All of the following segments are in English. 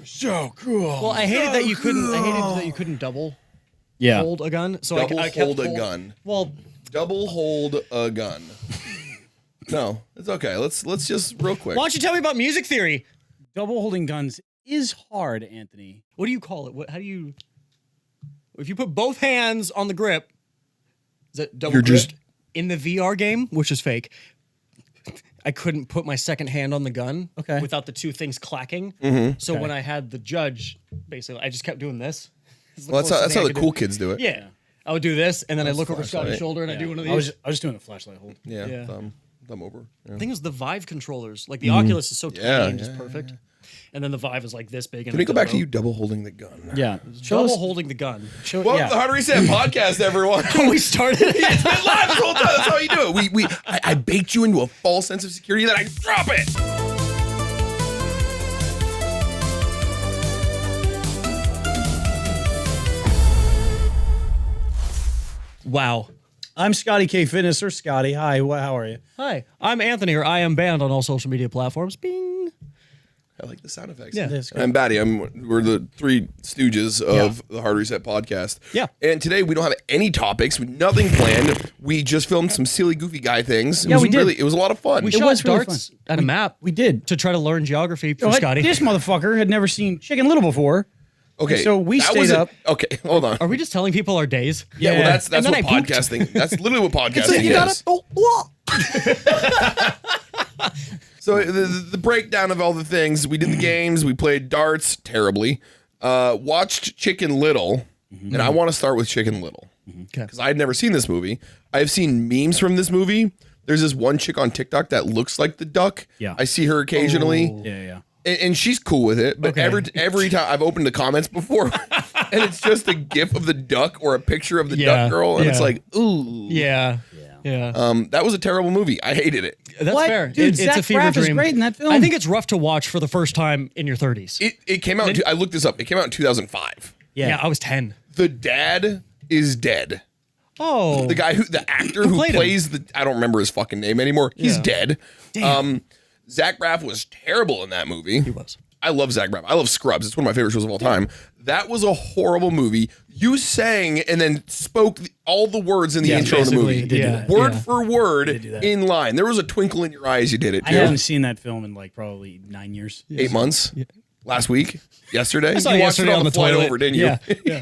So cool. Well, I hated that you couldn't. I hated that you couldn't double hold a gun. So Double I kept hold a gun. Well, double hold a gun. No, it's okay. Let's just real quick. why don't you tell me about music theory? Double holding guns is hard, Anthony. What do you call it? How do you? If you put both hands on the grip, is that double? You're grip? just In the VR game, which is fake. I couldn't put my second hand on the gun without the two things clacking. So when I had the judge, basically, I just kept doing this. Well, that's how the cool kids do it. Yeah. I would do this, and then I look over Scotty's shoulder, and I do one of these. I was just doing a flashlight hold. Yeah. Thumb over. Yeah. The thing is, the Vive controllers, like the Oculus is so tiny and just perfect. And then the Vive is like this big. Can we go back to you double holding the gun? Yeah. Double holding the gun. Welcome to the Hard Reset Podcast, everyone. We started. It's been live this whole time. That's how you do it. I baked you into a false sense of security that I drop it. Wow. I'm ScottyKFitness or Scotty. Hi, how are you? Hi, I'm Anthony, or IamBannd on all social media platforms. Bing. I like the sound effects. Yeah. I'm Baddie. We're the three stooges of the Hard Reset Podcast. Yeah. And today we don't have any topics, nothing planned. We just filmed some silly, goofy guy things. Yeah, we did. It was a lot of fun. We shot was really darts at a map. We did. To try to learn geography for Scotty. This motherfucker had never seen Chicken Little before. Okay. So we that stayed up. Okay, hold on. Are we just telling people our days? Yeah, well, that's And what then I pooped. podcasting. That's literally what podcasting You is. gotta. So the breakdown of all the things we did, the games, we played darts terribly. Watched Chicken Little, and I want to start with Chicken Little because I had never seen this movie. I've seen memes from this movie. There's this one chick on TikTok that looks like the duck. Yeah. I see her occasionally. Yeah. And she's cool with it, but every time I've opened the comments before, and it's just a gif of the duck or a picture of the duck girl, and it's like, ooh, Yeah. That was a terrible movie. I hated it. That's What? fair. Dude, it's Zach a fever Braff is dream. great in that film. I think it's rough to watch for the first time in your 30s. It came out. I looked this up. It came out in 2005. Yeah, I was 10. The dad is dead. Oh. The guy the actor who played plays I don't remember his fucking name anymore. He's dead. Damn. Zach Braff was terrible in that movie. He was. I love Zach Braff. I love Scrubs. It's one of my favorite shows of all time. That was a horrible movie. You sang and then spoke all the words in the intro of the movie. Word for word in line. There was a twinkle in your eyes. You did it, too. I haven't seen that film in like probably 9 years. 8 months? Yeah. Last week? Yesterday? I saw You it watched it yesterday on the flight toilet. over, didn't you? Yeah.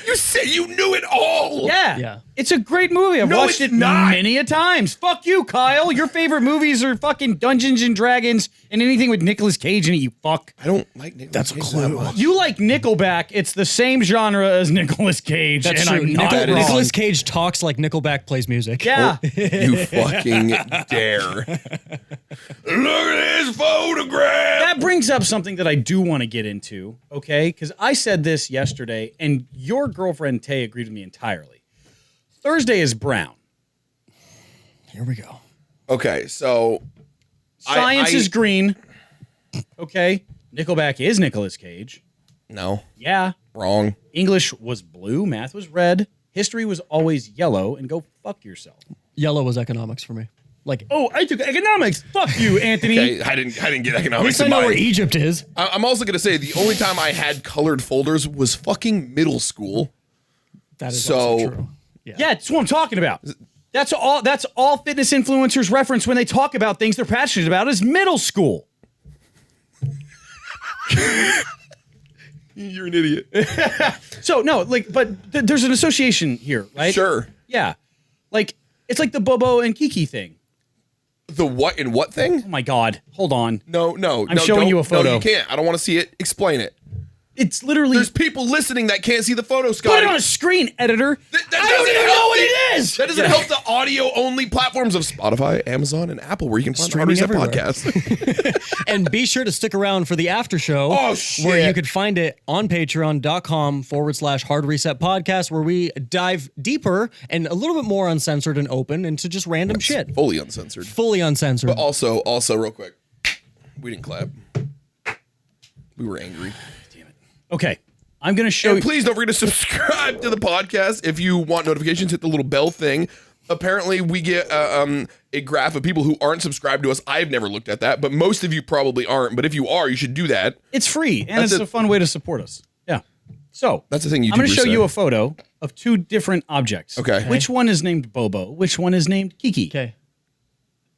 You said you knew it all. Yeah. It's a great movie. I've No, watched it's it not. many a times. Fuck you, Kyle. Your favorite movies are fucking Dungeons and Dragons and anything with Nicolas Cage in it, you fuck. I don't like Nicolas Cage that much. You like Nickelback. It's the same genre as Nicolas Cage. That's and true. I'm not wrong. Nicolas Cage talks like Nickelback plays music. Yeah. You fucking dare. Look at this photograph. That brings up something that I do want to get into, okay? Because I said this yesterday, and your girlfriend, Tay, agreed with me entirely. Thursday is brown. Here we go. Okay, so Science is green. Okay. Nickelback is Nicolas Cage. No. Yeah. Wrong. English was blue. Math was red. History was always yellow. And go fuck yourself. Yellow was economics for me. Like, oh, I took economics. Fuck you, Anthony. Okay, I didn't get at economics least I in know mine. where Egypt is. I'm also going to say the only time I had colored folders was fucking middle school. That is So- also true. Yeah, that's what I'm talking about. That's all fitness influencers reference when they talk about things they're passionate about is middle school. You're an idiot. So no, like, but there's an association here, right? Sure. Yeah. Like, it's like the Bobo and Kiki thing. The what in what thing? Oh my God. Hold on. No. I'm showing you a photo. No, you can't. I don't want to see it. Explain it. It's literally. There's people listening that can't see the photo, Scotty. Put it on a screen, editor. That I don't even know what it is. That doesn't help the audio-only platforms of Spotify, Amazon, and Apple, where you can find the Hard Reset everywhere. podcast. And be sure to stick around for the after show. Oh, shit. Where you could find it on patreon.com/Hard Reset Podcast, where we dive deeper and a little bit more uncensored and open into just random shit. Fully uncensored. Fully uncensored. But also, real quick, we didn't clap. We were angry. Okay. I'm going to show And you. please don't forget to subscribe to the podcast. If you want notifications, hit the little bell thing. apparently we get a graph of people who aren't subscribed to us. I've never looked at that, but most of you probably aren't. But if you are, you should do that. It's free, and it's a fun way to support us. Yeah. So that's the thing. I'm going to show you a photo of 2 different objects. Okay. Which one is named Bobo? Which one is named Kiki? Okay.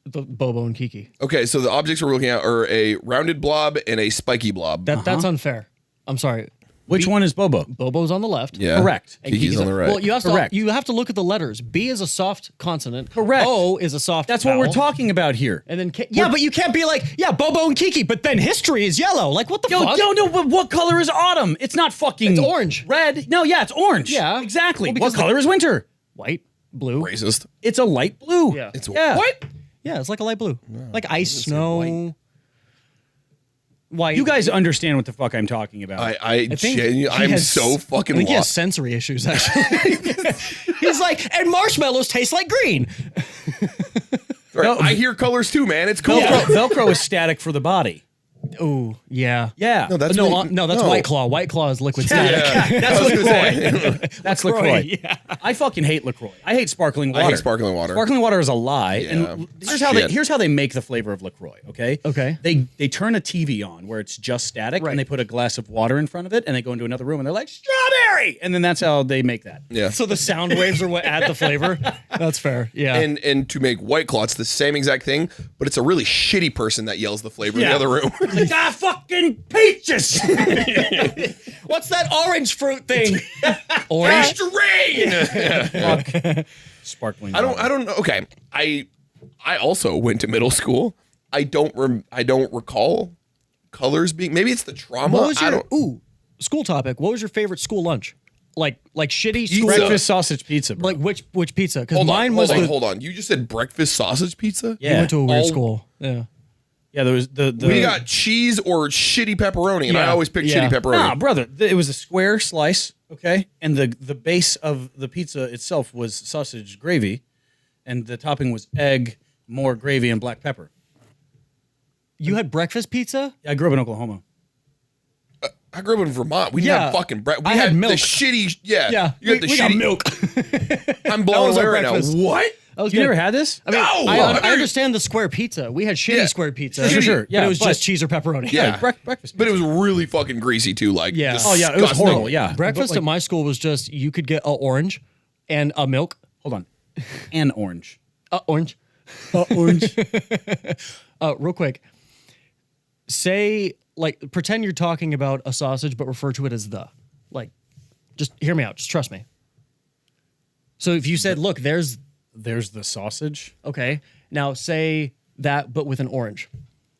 The Bobo and Kiki. Okay, so the objects we're looking at are a rounded blob and a spiky blob. That's unfair. I'm sorry. Which one is Bobo? Bobo's on the left. Yeah. Correct. And Kiki's on the right. Well, you have Correct. you have to look at the letters. B is a soft consonant. Correct. O is a soft That's vowel. what we're talking about here. And then but you can't be like, Bobo and Kiki, but then history is yellow. Like, what the fuck? No, but what color is autumn? It's not fucking It's orange. Red. No, yeah, it's orange. Yeah. Exactly. Well, What because color is winter? White, blue. Racist. It's a light blue. Yeah. It's Yeah. what? Yeah, it's like a light blue. Like ice, snow. White. You guys understand what the fuck I'm talking about. I'm so fucking I think he has lost. sensory issues, actually. He's like, and marshmallows taste like green. Right, I hear colors too, man. It's cool. Velcro is static for the body. Oh, yeah. Yeah. No, that's that's White Claw. White Claw is liquid static. Yeah. That's LaCroix. That's LaCroix. Yeah. I fucking hate LaCroix. I hate sparkling water. I hate sparkling water. Sparkling water is a lie. Yeah. And Shit. here's how they make the flavor of LaCroix, okay? Okay. They turn a TV on where it's just static Right. and they put a glass of water in front of it and they go into another room and they're like, strawberry! And then that's how they make that. Yeah. So the sound waves are what add the flavor. That's fair. Yeah. And to make White Claw, it's the same exact thing, but it's a really shitty person that yells the flavor in Yeah. the other room. Like, fucking peaches! What's that orange fruit thing? Orange. Extra rain. Sparkling I water. don't know. Okay. I also went to middle school. I don't recall colors being, maybe it's the trauma. What was your school topic? What was your favorite school lunch? Like shitty school Breakfast sausage pizza, bro. Like which pizza? Because mine was hold on. You just said breakfast sausage pizza? Yeah. You went to a weird All- school. Yeah. Yeah, there was the We got cheese or shitty pepperoni, and I Yeah. always picked Yeah. shitty pepperoni. Nah, brother. It was a square slice, okay? And the base of the pizza itself was sausage gravy, and the topping was egg, more gravy, and black pepper. You had breakfast pizza? I grew up in Oklahoma. I grew up in Vermont. We didn't Yeah. have fucking bread. We I had milk. the shitty, Yeah. You got the we shitty got milk. I'm blown was away our right now. breakfast. What? I was You good. never had this? I mean, No! I understand the square pizza. We had shitty Yeah. square pizza. Sure. But Yeah, it was but- just cheese or pepperoni. Yeah. Breakfast. But it was really fucking greasy too. Like, Yeah. Oh yeah, it was disgusting. horrible. Yeah, Breakfast But, at my school was just you could get a orange and a milk. hold on, and orange. Orange. Orange. Real quick. Say pretend you're talking about a sausage, but refer to it as the. Like, just hear me out. Just trust me. So if you said, look, there's There's the sausage. okay. Now say that, but with an orange.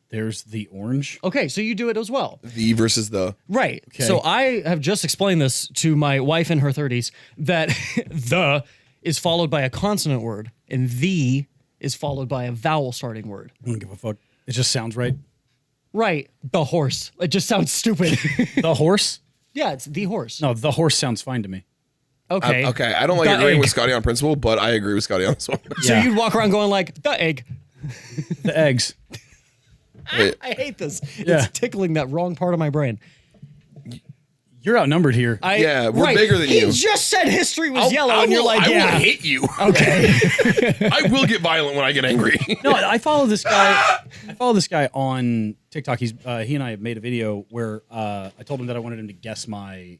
There's the orange. Okay, so you do it as well. The versus the. Right. Okay. So I have just explained this to my wife in her 30s that the is followed by a consonant word and the is followed by a vowel starting word. I don't give a fuck. It just sounds right. Right. The horse. It just sounds stupid. The horse? Yeah, it's the horse. No, the horse sounds fine to me. Okay. Okay, I don't like The agreeing egg. with Scotty on principle, but I agree with Scotty on this one. So Yeah. you'd walk around going like, the egg. The eggs. Wait, I hate this. Yeah. It's tickling that wrong part of my brain. You're outnumbered here. Yeah, we're bigger than he you. He just said history was yellow, and you're like, I yeah. will hit you. Okay. I will get violent when I get angry. No, I follow this guy. I follow this guy on TikTok. He and I made a video where I told him that I wanted him to guess my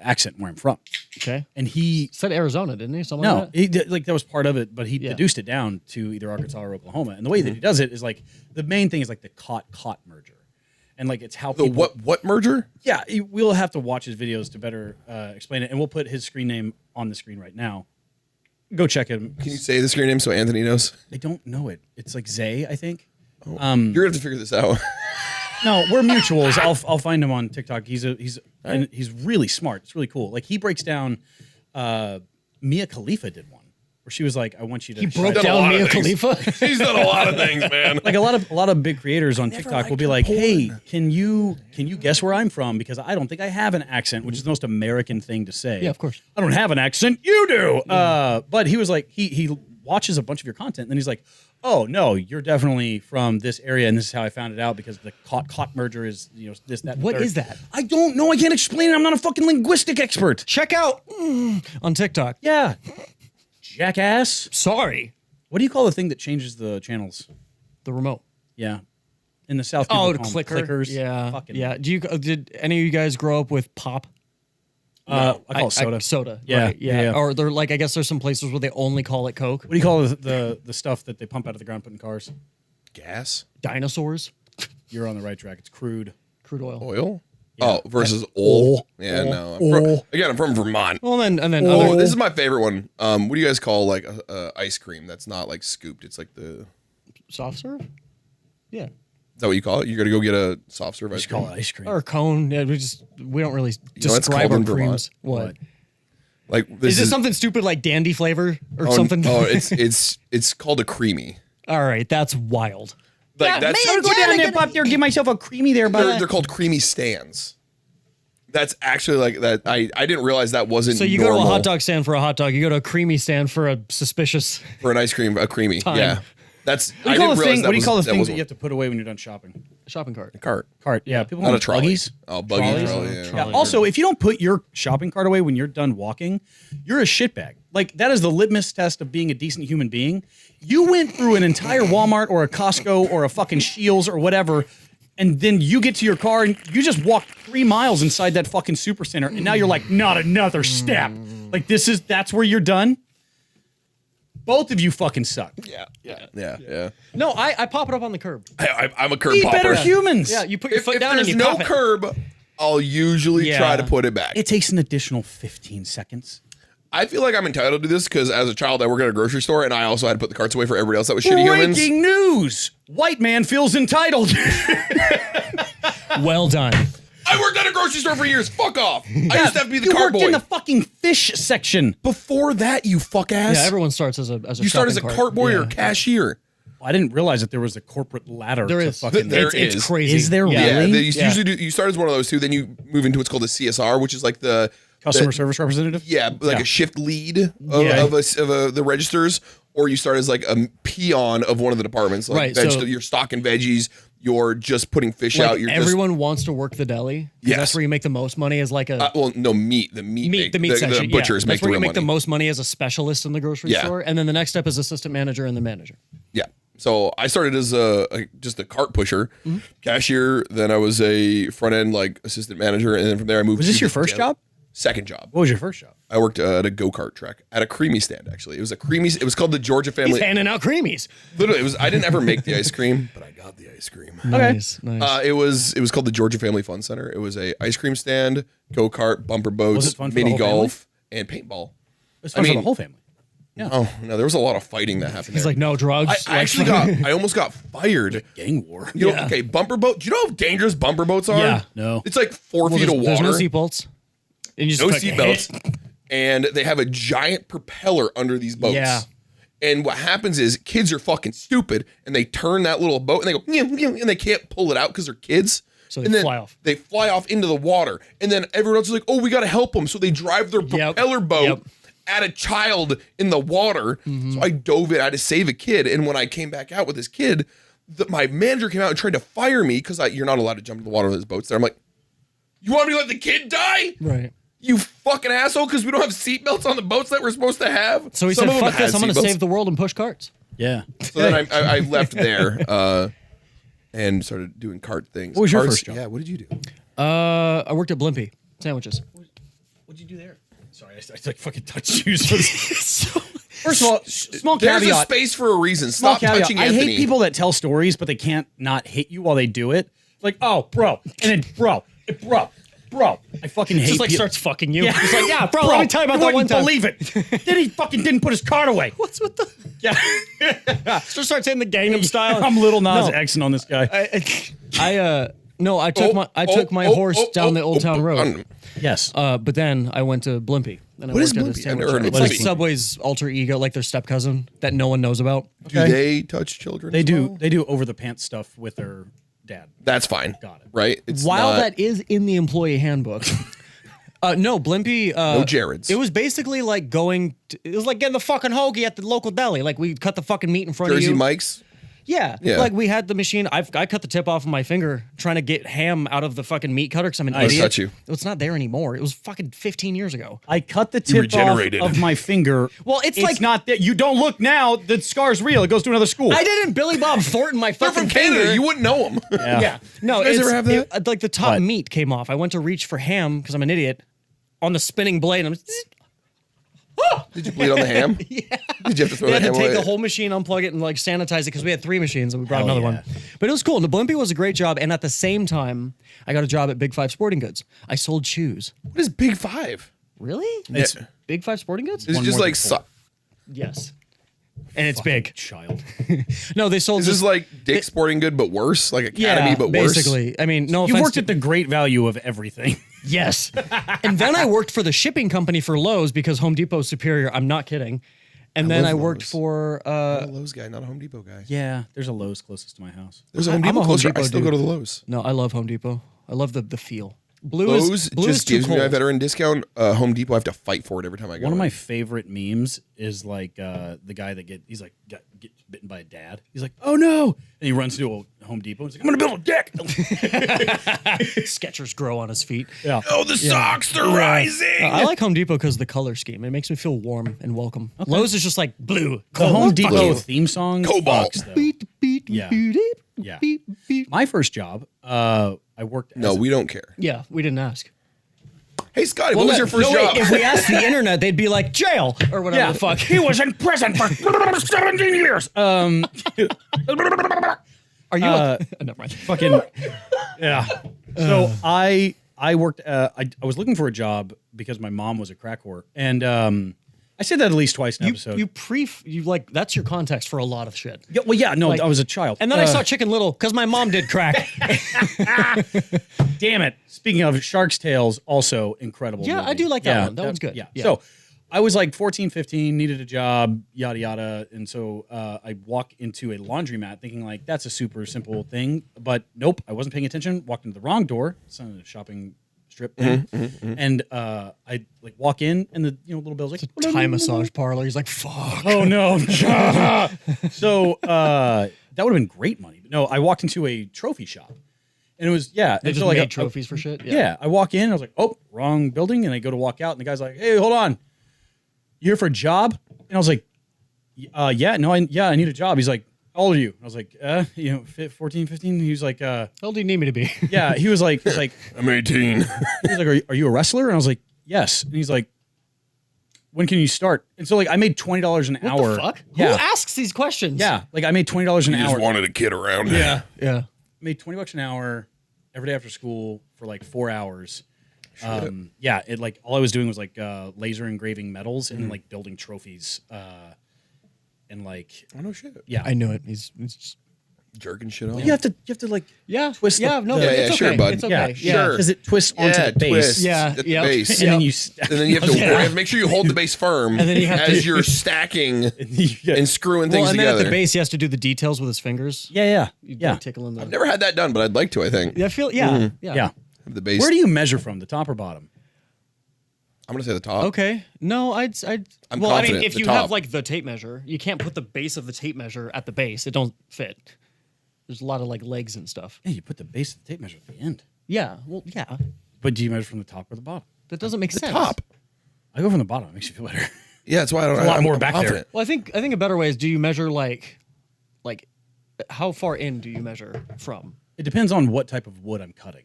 accent, where I'm from, Okay. and he Said Arizona, didn't he? Something no, like that? he did, like that was part of it, but he Yeah. deduced it down to either Arkansas or Oklahoma. And the way that he does it is like the main thing is like the caught merger, and like it's how The people, what merger? Yeah, we'll have to watch his videos to better explain it, and we'll put his screen name on the screen right now. Go check him. Can you say the screen name so Anthony knows? I don't know it. It's like Zay, I think. You're gonna have to figure this out. No, we're mutuals. I'll find him on TikTok. He's really smart. It's really cool. Like he breaks down. Mia Khalifa did one where she was like, "I want you to." He broke done a down lot of Mia things. Khalifa. He's done a lot of things, man. Like a lot of big creators on TikTok will be like, "Hey, can you guess where I'm from? Because I don't think I have an accent," which is the most American thing to say. Yeah, of course. I don't have an accent. You do. But he was like, he watches a bunch of your content, and then he's like, "Oh no, you're definitely from this area, and this is how I found it out because the caught merger is this that." and the What third." is that? I don't know. I can't explain it. I'm not a fucking linguistic expert. Check out on TikTok. Yeah. jackass. Sorry. What do you call the thing that changes the channels? The remote. Yeah. In the South. Oh, the people call them clicker. clickers. Yeah. Fucking, Yeah. Did any of you guys grow up with pop? I call it soda. Soda. Yeah, Right, yeah. yeah. Or they're like, I guess there's some places where they only call it Coke. What do you call the stuff that they pump out of the ground, put in cars? Gas, Dinosaurs. You're on the right track. It's crude. Crude oil. oil. Yeah. Oh, versus oil. Yeah, oil, no. oil. I'm from Vermont. Well, and then Oh, other this is my favorite one. What do you guys call like ice cream that's not like scooped? It's like the. soft serve. Yeah. Is that what you call it? You got to go get a soft serve ice Just cream. call it ice cream. Or cone. Yeah, we don't really know what's describe called our in Vermont? creams. What? Like this Is it something stupid like dandy flavor or Oh, something? Oh, it's called a creamy. All right, that's wild. Like that's Go down there, up there, give myself a creamy there, they're called creamy stands. That's actually like that. I didn't realize that wasn't. So you normal go to a hot dog stand for a hot dog. You go to a creamy stand for a suspicious. for an ice cream, a creamy. Time. Yeah, that's. What do you I call didn't the realize thing? that What do you was- call the that things was that you have to put away when you're done shopping? Shopping cart. cart, Cart. Yeah, people not call a them trolley. buggies. Oh, buggy Trolleys? trolley. Yeah. Trolley. Yeah, also, if you don't put your shopping cart away when you're done walking, you're a shitbag. Like, that is the litmus test of being a decent human being. You went through an entire Walmart or a Costco or a fucking Scheels or whatever, and then you get to your car and you just walked 3 miles inside that fucking supercenter, and now you're like, not another step. Like, that's where you're done. Both of you fucking suck. Yeah. No, I pop it up on the curb. I'm a curb Be popper. better humans. Yeah, you put your If, foot if down and there's you no pop it. curb, I'll usually Yeah. try to put it back. It takes an additional 15 seconds. I feel like I'm entitled to this because as a child, I worked at a grocery store and I also had to put the carts away for everybody else that was shitty humans. Breaking news! White man feels entitled. Well done. I worked at a grocery store for years. Fuck off. I used to have to be the you cart worked boy. in the fucking fish section. Before that, you fuck ass. Yeah, everyone starts as a you start as a shopping cart boy Yeah. or cashier. I didn't realize that there was a corporate ladder. There to is. fucking There it's is. crazy. Is there Yeah. really? Yeah, they Yeah. usually do. You start as one of those two, then you move into what's called a CSR, which is like the customer service representative. yeah, like Yeah. a shift lead of, Yeah. the registers, or you start as like a peon of one of the departments, like Right, so- you're stocking veggies, you're just putting fish Like out. You're everyone wants to work the deli. 'Cause Yes. That's where you make the most money as like a just well, no meat. The meat, the meat section. the butchers yeah. make That's where the you real make money. the most money as a specialist in the grocery Yeah. store. And then the next step is assistant manager and the manager. Yeah. So I started as just a cart pusher, Mm-hmm. cashier. Then I was a front end like assistant manager, and then from there I moved. Was this to your the first job? Second job. What was your first job? I worked at a go-kart track at a creamy stand. Actually, it was a creamy. It was called the Georgia He's Family. handing out creamies. Literally, it was. I didn't ever make the ice cream, but I got the ice cream. Nice, nice. It was called the Georgia Family Fun Center. It was a ice cream stand, go-kart, bumper Was boats, it fun for the mini whole family? golf, and paintball. It's fun for mean- the whole family. Oh no, there was a lot of fighting that happened. He's there. like, no drugs. I actually I almost got fired. Gang war. You know, Yeah. okay, bumper boat. Do you know how dangerous bumper boats are? Yeah. No. It's like 4 feet of there's water. no seatbelts. And you just No fucking seatbelts. And they have a giant propeller under these boats. Yeah. And what happens is kids are fucking stupid and they turn that little boat and they go, "Meow, meow," and they can't pull it out because they're kids. So they and then fly off. They fly off into the water. And then everyone else is like, oh, we got to help them. So they drive their propeller boat Yep. at a child in the water. So I dove in. I had to save a kid. And when I came back out with this kid, my manager came out and tried to fire me because you're not allowed to jump in the water with those boats there. I'm like, you want me to let the kid die? Right. You fucking asshole, because we don't have seatbelts on the boats that we're supposed to have. So he Some said, of them fuck this, had I'm going to seatbelts. save the world and push carts. Yeah. So then I left there and started doing cart things. What was your Carts- first job? Yeah, what did you do? I worked at Blimpie. Sandwiches. What'd you do there? Sorry, I like fucking touched you. First of all, small There's a caveat. space for a reason. Small Stop caveat. touching I Anthony. hate people that tell stories, but they can't not hit you while they do it. Like, oh, bro, and then bro. I fucking hate Just like people. starts fucking you. Yeah. He's like, yeah, bro, let me tell you about that one time. Believe it. Then he fucking didn't put his card away. What's with the... Yeah. Just starts hitting the Gangnam Style. I'm little Nas No. Xing on this guy. I took my horse down the Old Town Road. Yes. But then I went to Blimpie. And I What is worked at a Blimpie? I've sandwich never heard of shop. It's like Blimpie. Subway's alter ego, like their step cousin that no one knows about. Do Okay. they touch children? They as do. well? They do over the pants stuff with their dad. That's fine. Got it. Right? It's While not- that is in the employee handbook. No, Blimpie. No Jareds. It was basically like it was like getting the fucking hoagie at the local deli. Like we cut the fucking meat in front Jersey of you. Mike's. Yeah. Yeah. Like we had the machine. I cut the tip off of my finger trying to get ham out of the fucking meat cutter because I'm an idiot. touch you. It's not there anymore. It was fucking 15 years ago. I cut the tip off regenerated. of my finger. Well, it's like- not that you don't look now. The scar's real. It goes to another school. I didn't Billy Bob Thornton my They're fucking from Canada. finger. You wouldn't know them. Yeah. No, You guys it's ever have that? like the top What? meat came off. I went to reach for ham because I'm an idiot on the spinning blade. And I'm Did you bleed on the ham? Yeah. Did you have to throw we the had to ham take away? the whole machine, unplug it, and like sanitize it because we had 3 machines and we brought Hell another yeah. one. But it was cool. And the Blimpie was a great job. And at the same time, I got a job at Big 5 Sporting Goods. I sold shoes. What is Big Five? Really? It's Big 5 Sporting Goods? Is it One just more like than four. Yes. And it's big. child. No, they sold Is this like Dick's Sporting Good but worse? Like yeah, Academy but worse? basically. I mean, no You offense worked to- at the great value of everything. Yes. And then I worked for the shipping company for Lowe's because Home Depot's superior. I'm not kidding. And then love I worked Lowe's. for I'm a Lowe's guy, not a Home Depot guy. Yeah, there's a Lowe's closest to my house. There's a Home I'm Depot a Home closer. Depot I still dude. go to the Lowe's. No, I love Home Depot. I love the feel. Blue Lowe's is blue is just too gives me my cold. veteran discount. Home Depot, I have to fight for it every time I go. One of in. my favorite memes is like the guy that he's like got bitten by a dad. He's like, oh no, and he runs to a Home Depot. And he's like, I'm gonna build a deck. Skechers grow on his feet. Yeah. Oh, the socks, they're rising. I like Home Depot because of the color scheme. It makes me feel warm and welcome. Lowe's is just like blue. The Home Fuck Depot you. theme song, Cobalt. sucks, though. Beep, beep, Yeah. beep, beep, Yeah. beep, beep. My first job, I worked. No, as we don't care. Yeah, we didn't ask. Hey, Scotty, what was your first no, job? Wait, if we asked the internet, they'd be like jail or whatever the fuck. He was in prison for 17 years. Are you? Never mind. Fucking yeah. So I worked. I was looking for a job because my mom was a crack whore, and I said that at least twice in an episode. You like that's your context for a lot of shit. Yeah, well, yeah, no, Like- I was a child, And then I saw Chicken Little because my mom did crack. Damn it! Speaking of Shark's Tales, also incredible. Yeah, movie. I do like that one. That one's good. Yeah. Yeah. So I was like 14, 15, needed a job, yada yada, and so I walk into a laundromat thinking like that's a super simple thing, but nope, I wasn't paying attention. Walked into the wrong door. It's on a shopping strip thing, and I like walk in, and the little bill's like Thai massage parlor. He's like, fuck. oh no. So that would have been great money. But no, I walked into a trophy shop. And it was, yeah. They and just so, like, made trophies for shit. Yeah. I walk in, I was like, oh, wrong building. And I go to walk out, and the guy's like, hey, hold on. You here for a job? And I was like, yeah, no, I need a job. He's like, how old are you? I was like, 14, 15. He was like, How old do you need me to be? yeah. He was like, I'm 18. he was like, are you a wrestler? And I was like, yes. And he's like, when can you start? And so like I made $20 an hour. What the fuck? Yeah. Who asks these questions? Yeah. Like I made $20 an You just hour. wanted a kid around. Yeah. Yeah. Made $20 an hour every day after school for like 4 hours. Yeah, it like all I was doing was like laser engraving metals and like building trophies. And like Oh, no shit. yeah, I knew it. He's just, Jerking shit off. you have to like twist. the- Yeah, no, the- it's sure, okay. bud. It's yeah, okay. yeah, because it twists onto the base. twist Yeah, at the yep. base. And then you And then you have to, you have to make sure you hold the base firm And then you have as to- you're stacking yeah, and screwing Well, things and then together. at the base, he has to do the details with his fingers. yeah. You Yeah. like, tickle him. I've never had that done, but I'd like to, I think. Yeah, I feel. Yeah. Yeah. The base. Where do you measure from, the top or bottom? I'm going to say the top. Okay. No, I'd. I'm well, I mean, confident if the you top. have like the tape measure, you can't put the base of the tape measure at the base. It don't fit. There's a lot of like legs and stuff. Yeah, you put the base of the tape measure at the end. Yeah. Well, yeah. But do you measure from the top or the bottom? That doesn't make sense. Top. I go from the bottom. It makes you feel better. Yeah, that's why I don't a lot I'm more back there. confident. Well, I think a better way is do you measure like how far in do you measure from? It depends on what type of wood I'm cutting.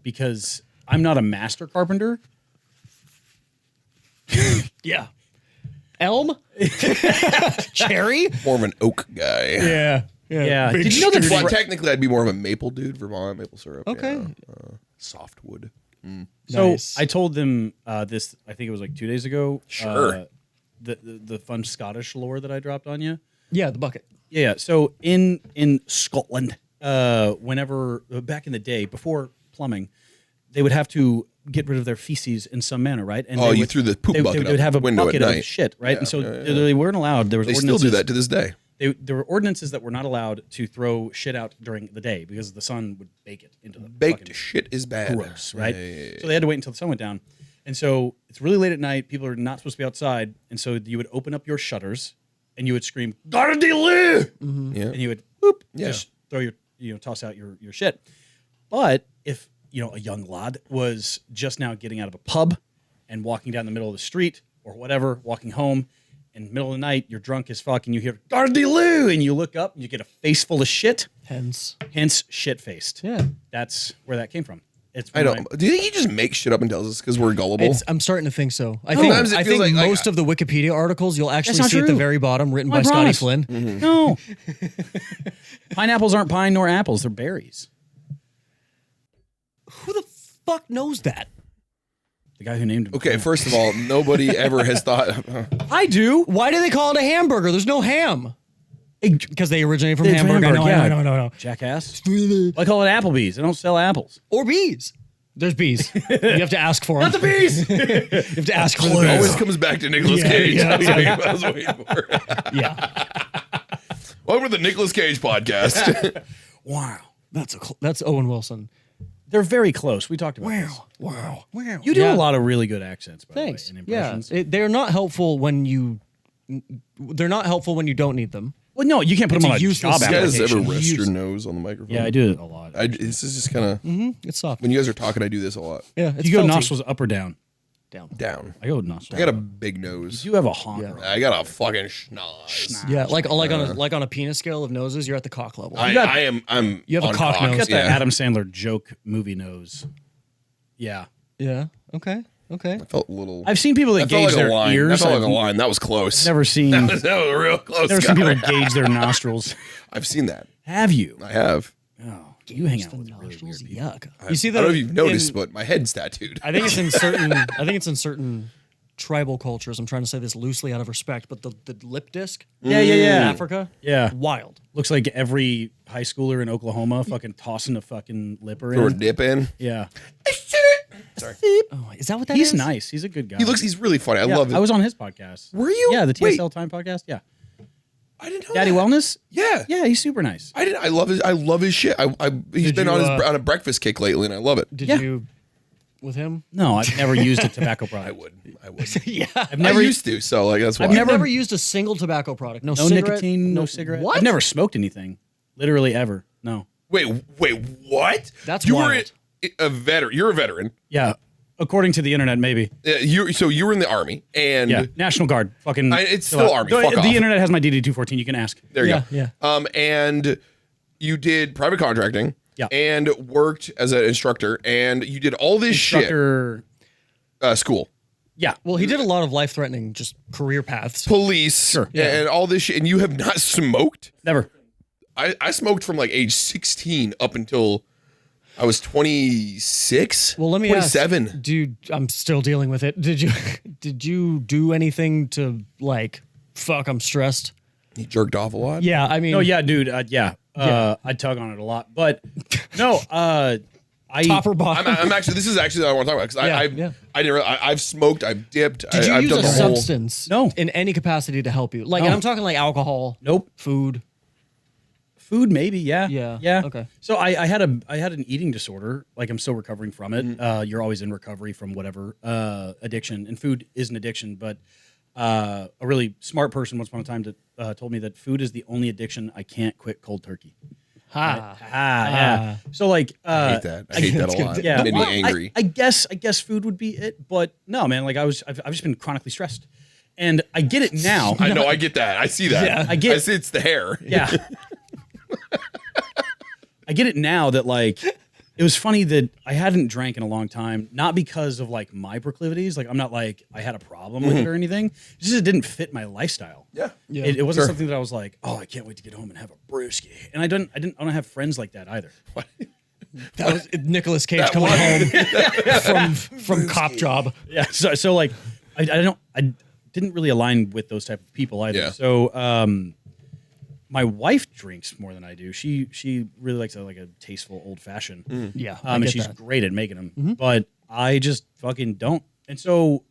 Because I'm not a master carpenter. Yeah. Elm? Cherry? More of an oak guy. Yeah. Yeah. Big Did you know that Well, technically, I'd be more of a maple dude, Vermont maple syrup. Okay. Softwood. So Nice. I told them this. I think it was like 2 days ago. Sure. The fun Scottish lore that I dropped on you. Yeah, the bucket. Yeah. So in Scotland, whenever back in the day before plumbing, they would have to get rid of their feces in some manner, right? And Oh, they you would- threw the poop they, bucket They would out have the a window at bucket of night. shit, right? Yeah, and so yeah, they weren't allowed. There was They still do ordinances- that to this day. There were ordinances that were not allowed to throw shit out during the day because the sun would bake it into the Baked fucking shit is bad. gross, right? Yeah. So they had to wait until the sun went down. And so it's really late at night. People are not supposed to be outside. And so you would open up your shutters and you would scream, "Garda de Lee!" Yeah. And you would boop, Yeah. just throw your, toss out your shit. But if, a young lad was just now getting out of a pub and walking down the middle of the street or whatever, walking home, in the middle of the night, you're drunk as fuck and you hear, Gardiloo, and you look up and you get a face full of shit. Hence shit-faced. Yeah. That's where that came from. I don't. Do you think he just makes shit up and tells us because we're gullible? I'm starting to think so. I Sometimes it think feels like most of the Wikipedia articles you'll actually not see at the true. very bottom written by I Scotty promise. Flynn. No. Pineapples aren't pine nor apples. They're berries. Who the fuck knows that? The guy who named him. Okay, first of all, nobody ever has thought. I do. Why do they call it a hamburger? There's no ham. Because they originated from It's Hamburg. Hamburg, yeah. No. Jackass. I call it Applebee's. They don't sell apples. Or bees. There's bees. You have to ask for them. Not the bees. You have to ask for the It always bees. comes back to Nicolas Yeah, Cage. yeah, I was waiting for. Yeah. Welcome to the Nicolas Cage podcast. Wow. That's Owen Wilson. They're very close. We talked about this. Wow. You do Yeah. a lot of really good accents, by Thanks. the way, and Yeah. impressions. They're not helpful when you. They're not helpful when you don't need them. Well, no, you can't put It's them a on a useless job You guys application. ever rest your nose on the microphone? Yeah, I do it a lot. This is just kind of It's soft. when you guys are talking, I do this a lot. Yeah. Do you go nostrils up or down? down. Down. I go nostrils. I got a big nose. You have a honker. I got a fucking schnoz. Yeah, like on a penis scale of noses, you're at the cock level. I'm You have a on cock nose. You got yeah. that Adam Sandler joke movie nose. Yeah. Yeah. Okay. I felt a little. I've seen people that that felt gauge like a their line. ears. That felt I've like a line. That was close. never seen. that was real close. Never seen people Scott. gauge their nostrils. I've seen that. Have you? I have. Oh, you hang out with really Nostrils, weird people. yuck. You see I that? don't know if you've noticed, in- but my head's tattooed. I think it's in certain. I think it's in certain tribal cultures. I'm trying to say this loosely out of respect, but the lip disc. Yeah. In Africa. Yeah. Wild. Looks like every high schooler in Oklahoma fucking tossing a fucking lipper Throw a in. dip in. Yeah. Sorry. Oh, is that what that He's is? nice. He's a good guy. He's really funny. I Yeah, love it. I was on his podcast. Were you? Yeah, the Wait, TSL Time podcast. Yeah. I didn't know Daddy that. Wellness? Yeah. Yeah, he's super nice. I love his shit. He's Did been you, on a breakfast kick lately, and I love it. Did Yeah. you with him? No, I've never used a tobacco product. I would. Yeah. I've never I used to, so like that's why. I've Never never used a single tobacco product. No, no cigarette, nicotine, no cigarette. What? I've never smoked anything. Literally ever. No. Wait, what? That's you wild. were a veteran. You're a veteran. Yeah. According to the internet, maybe. You were in the army, and Yeah. National Guard. Fucking. It's chill still out. Army. The, Fuck the off. internet has my DD-214. You can ask. there you Yeah, go. And you did private contracting. Yeah. And worked as an instructor, and you did all this Instructor. shit. School. Yeah. Well, he did a lot of life-threatening just career paths. Police, Sure. and all this shit, and you have not smoked. Never. I smoked from like age 16 up until I was 26. Well, let me 27. ask, dude. I'm still dealing with it. Did you do anything to like? Fuck, I'm stressed. He jerked off a lot. Yeah, I mean, No, yeah, dude. Yeah. I tug on it a lot. But no, I. top or bottom. I'm actually. This is actually what I want to talk about because Yeah. I didn't. I've smoked. I've dipped. Did you I've use done a the whole. substance? No. In any capacity to help you? Like, No. and I'm talking like alcohol. Nope. Food. Food, maybe. Yeah. Yeah, Yeah. okay. So I had an eating disorder. Like I'm still recovering from it. You're always in recovery from whatever addiction, and food is an addiction. But a really smart person once upon a time told me that food is the only addiction I can't quit cold turkey. Yeah. So like, I hate that. I hate that a lot. yeah, It made me well, angry. I guess food would be it, but no, man. Like I've just been chronically stressed, and I get it now. I know. I get that. I see that. Yeah. I get- see it's the hair. Yeah. I get it now that like it was funny that I hadn't drank in a long time, not because of like my proclivities. Like I'm not like I had a problem with it or anything. It's just it didn't fit my lifestyle. Yeah. Yeah. It wasn't Sure. something that I was like, oh, I can't wait to get home and have a brewski. And I don't have friends like that either. That was Nicolas Cage That coming one. home from Cop Job. Yeah. So like I didn't really align with those type of people either. Yeah. So my wife drinks more than I do. She really likes a tasteful old fashioned. Yeah, And she's great at making them, but I just fucking don't. And so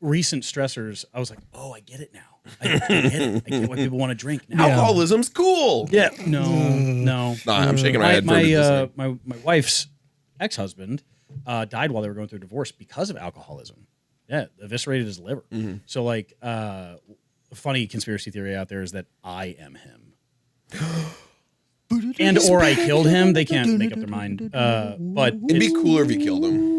recent stressors, I was like, oh, I get it now. I get it. I get why people want to drink now. Alcoholism's cool. Yeah. No. Nah, I'm shaking my head. for this. My wife's ex-husband died while they were going through a divorce because of alcoholism. Yeah, eviscerated his liver. So like, a funny conspiracy theory out there is that I am him. and or I killed him. They can't make up their mind. But It'd be cooler if you killed him.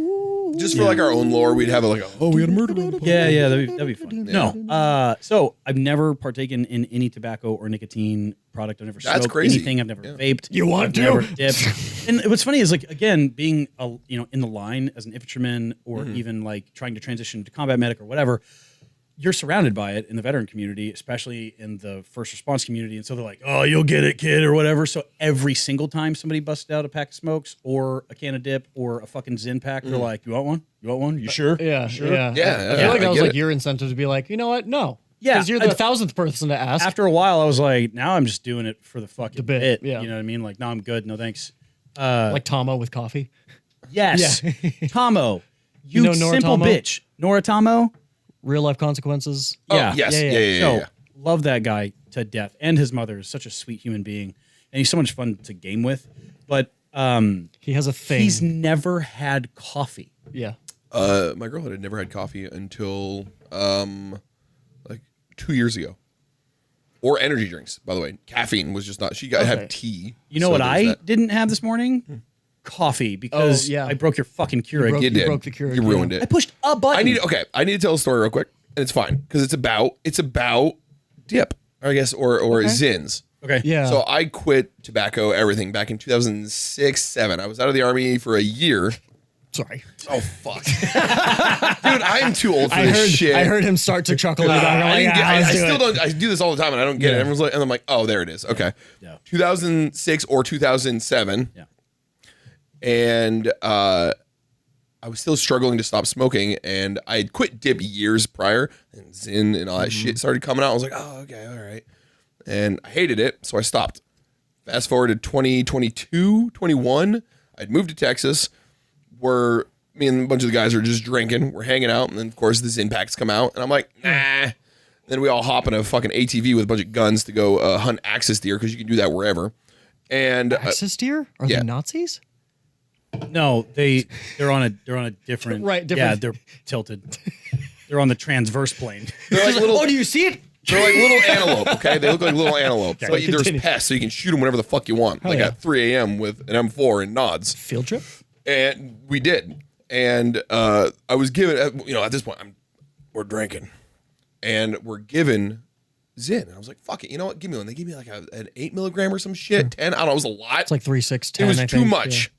Just for like our own lore, we'd have we had a murder man. Yeah, that'd be fun. No, so I've never partaken in any tobacco or nicotine product. I've never smoked anything. I've never vaped. You want to? Never dipped. And what's funny is like again being in the line as an infantryman or even like trying to transition to combat medic or whatever. You're surrounded by it in the veteran community, especially in the first response community. And so they're like, oh, you'll get it, kid, or whatever. So every single time somebody busted out a pack of smokes or a can of dip or a fucking Zyn pack, they're like, you want one? You want one? You sure? Yeah, sure? yeah. I feel like that was like your incentive to be like, you know what? No. Yeah. Because you're the 1,000th person to ask. After a while, I was like, now I'm just doing it for the fucking bit. Yeah. You know what I mean? Like, no, I'm good. No, thanks. Like Tomo with coffee. Yes. Yeah. Tomo. You know simple Noritomo? bitch. Noritomo? Real life consequences. Yeah. Yes. So love that guy to death, and his mother is such a sweet human being, and he's so much fun to game with. But he has a thing. He's never had coffee. Yeah. My girlfriend had never had coffee until like 2 years ago. Or energy drinks, by the way. Caffeine was just not. She got had tea. You know what I didn't have this morning? Coffee, because I broke your fucking Keurig. You did. broke the Keurig. You ruined it. I pushed a button. I need to tell a story real quick, and it's fine because it's about dip, I guess, or Zins. Okay. Yeah. So I quit tobacco, everything back in 2006-07. I was out of the army for a year. Sorry. Oh fuck, dude! I'm too old for this shit. I heard him start to chuckle. I still don't. I do this all the time, and I don't get it. Everyone's like, and I'm like, oh, there it is. Okay. Yeah. 2006 or 2007. Yeah. And I was still struggling to stop smoking, and I had quit dip years prior, and Zyn and all that shit started coming out. I was like, oh, okay, all right. And I hated it, so I stopped. Fast forward to 2022, 21, I'd moved to Texas, where me and a bunch of the guys are just drinking, we're hanging out, and then, of course, the Zyn packs come out, and I'm like, nah. Then we all hop in a fucking ATV with a bunch of guns to go hunt axis deer, because you can do that wherever. And Axis deer? Are they Nazis? No, they're on a different different. Yeah, they're tilted. They're on the transverse plane. they're like little. Oh, do you see it? They're like little antelope, okay? They look like little antelope. But there's pests, so you can shoot them whenever the fuck you want. Like at 3 a.m. with an M4 and nods. Field trip? And we did. And I was given, at this point, we're drinking. And we're given Zyn. And I was like, fuck it. You know what? Give me one. They gave me like an 8 milligram or some shit. 10. I don't know. It was a lot. It's like 3, 6, 10. It was I too think. much. Yeah.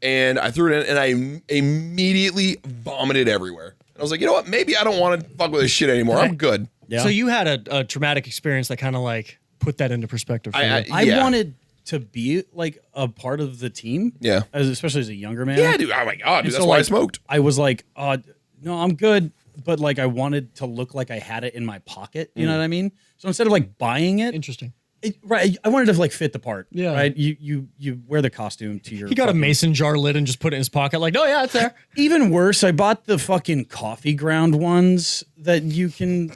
And I threw it in, and I immediately vomited everywhere. And I was like, you know what? Maybe I don't want to fuck with this shit anymore. I'm good. Yeah. So you had a traumatic experience that kind of like put that into perspective for you. I wanted to be like a part of the team. Yeah. Especially as a younger man. Yeah, dude. Oh my God, dude. That's why I smoked. I was like, no, I'm good. But like, I wanted to look like I had it in my pocket. You know what I mean? So instead of like buying it, Interesting. Right, I wanted to like fit the part. Yeah. Right. You wear the costume to your. He got a mason jar lid and just put it in his pocket. Like, oh yeah, it's there. Even worse, I bought the fucking coffee ground ones that you can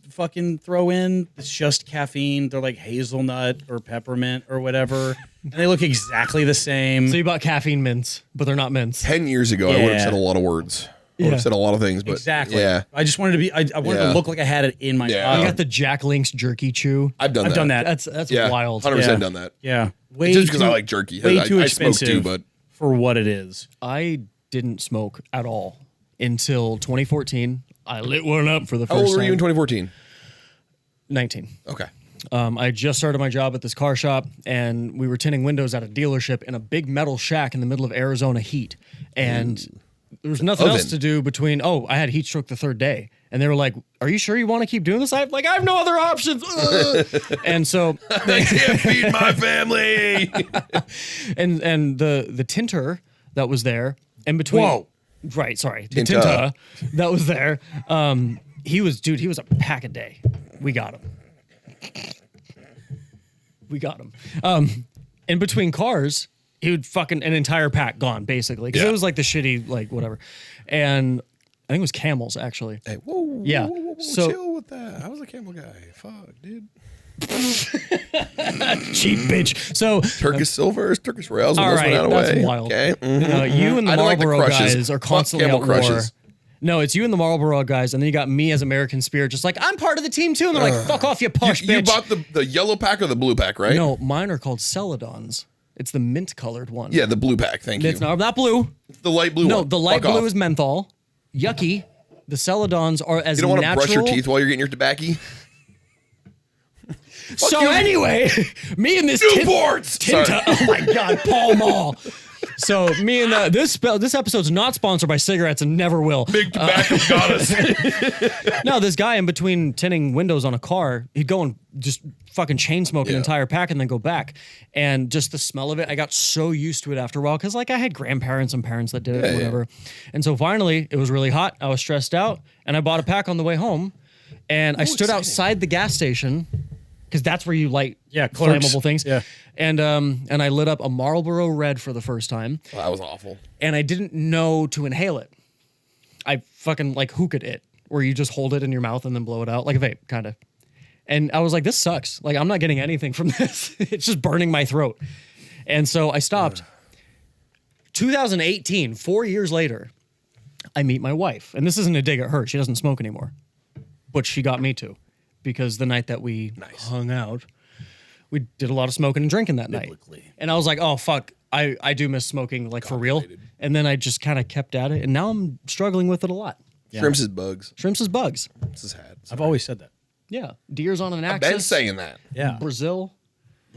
fucking throw in. It's just caffeine. They're like hazelnut or peppermint or whatever, and they look exactly the same. So you bought caffeine mints, but they're not mints. 10 years ago, I would have said a lot of words. I would have said a lot of things, but Exactly. yeah. I just wanted to be. I wanted to look like I had it in my. Yeah. You got the Jack Link's jerky chew. I've done that. That's Yeah, wild. 100% done that. Yeah, way Just because too- I like jerky. Way too I smoke expensive too, but for what it is. I didn't smoke at all until 2014. I lit one up for the how first old were you in time. 2014? 19. Okay. I just started my job at this car shop, and we were tinting windows at a dealership in a big metal shack in the middle of Arizona heat. And there was nothing else to do between, I had heat stroke the third day. And they were like, are you sure you want to keep doing this? I'm like, I have no other options. And so I can't feed my family. and the tinter that was there in between. Whoa. Right, sorry. The Tinta. tinta that was there. He was a pack a day. We got him. In between cars, he would fucking an entire pack gone, basically. Because it was like the shitty, like whatever. And I think it was Camels, actually. Hey, whoa, Yeah. whoa, So- chill with that. I was a Camel guy. Fuck, dude. Cheap bitch. So Turkish Silvers, Turkish Royals. All when those right, went out that's away. wild. Okay. Mhm. you and the I don't like the Marlboro crushes. guys are Fuck constantly Camel at war. crushes. No, it's you and the Marlboro guys, and then you got me as American Spirit, just like, I'm part of the team too. And they're like, fuck off, you push, bitch. You bought the yellow pack or the blue pack, right? No, mine are called Celadons. It's the mint colored one. Yeah, the blue pack. Thank you. It's not blue. It's the light blue one. No, the light Fuck blue off. is menthol. Yucky. The Celadons are as You don't want to natural. brush your teeth while you're getting your tobacco? So you. anyway, me and this Newports! Tinta. Oh my God, Paul Mall. So me and this episode's not sponsored by cigarettes and never will. Big tobacco got us. No, this guy in between tinting windows on a car, he'd go and just fucking chain smoke an entire pack and then go back. And just the smell of it, I got so used to it after a while because like I had grandparents and parents that did it, whatever. And so finally, it was really hot. I was stressed out, and I bought a pack on the way home. And I stood outside the gas station because that's where you light clerks. flammable things. Yeah. And I lit up a Marlboro Red for the first time. Well, that was awful. And I didn't know to inhale it. I fucking like hookah it, where you just hold it in your mouth and then blow it out like a vape, kind of. And I was like, this sucks. Like, I'm not getting anything from this. It's just burning my throat. And so I stopped. 2018, 4 years later, I meet my wife. And this isn't a dig at her. She doesn't smoke anymore. But she got me to. Because the night that we hung out, we did a lot of smoking and drinking that night. And I was like, oh, fuck. I do miss smoking, like, for real. And then I just kind of kept at it. And now I'm struggling with it a lot. Yeah. Shrimps is bugs. Shrimps is bugs. This is had. I've always said that. Yeah. Deer's on an I've axis. been saying that. Yeah. Brazil.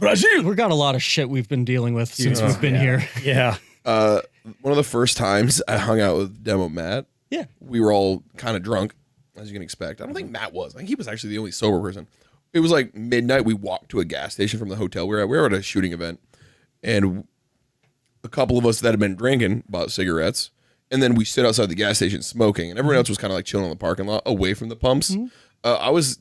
We've got a lot of shit we've been dealing with since we've been here. Yeah. One of the first times I hung out with Demo Matt, we were all kind of drunk, as you can expect. I don't think Matt was. I think he was actually the only sober person. It was like midnight. We walked to a gas station from the hotel. We were at a shooting event, and a couple of us that had been drinking bought cigarettes, and then we stood outside the gas station smoking, and everyone else was kind of like chilling in the parking lot away from the pumps. I was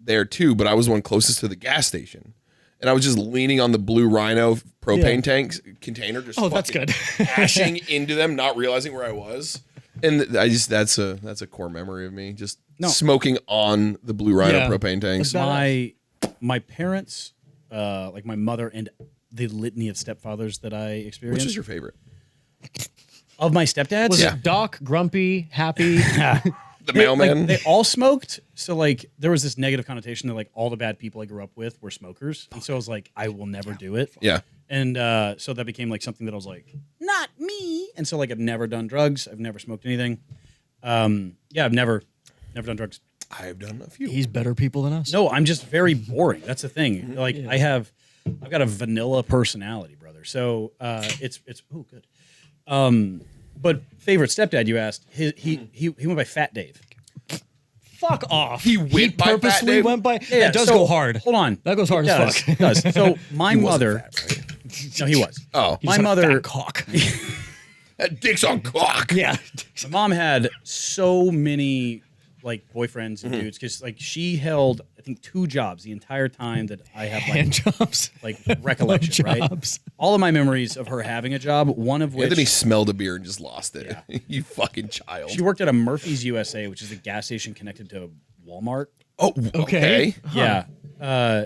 there too, but I was the one closest to the gas station. And I was just leaning on the blue Rhino propane tank container, just that's good. crashing into them, not realizing where I was. And I just that's a core memory of me, just smoking on the blue Rhino propane tanks. My parents, like my mother and the litany of stepfathers that I experienced. Which is your favorite? Of my stepdads? Was it Doc, Grumpy, Happy? The mailman? They all smoked. So like there was this negative connotation that like all the bad people I grew up with were smokers. And so I was like, I will never do it. Yeah. And so that became like something that I was like, not me. And so like I've never done drugs. I've never smoked anything. I've never done drugs. I've done a few. He's better people than us. No, I'm just very boring. That's the thing. Like I've got a vanilla personality, brother. So it's good. But favorite stepdad, you asked. He went by Fat Dave. Fuck off. He went by Fat purposely Dave? went by. Yeah, That does so, go hard. Hold on. That goes hard as fuck. It does. So my He wasn't mother. fat, right? No, he was. Oh. He My just had a mother. fat cock. That dick's on cock. Yeah. My mom had so many like boyfriends and dudes because like she held I think 2 jobs the entire time that I have like Hand jobs. like recollection, right? Jobs. All of my memories of her having a job, one of which Anthony smelled a beer and just lost it. You fucking child. she worked at a Murphy's USA, which is a gas station connected to Walmart. Oh, okay. Yeah.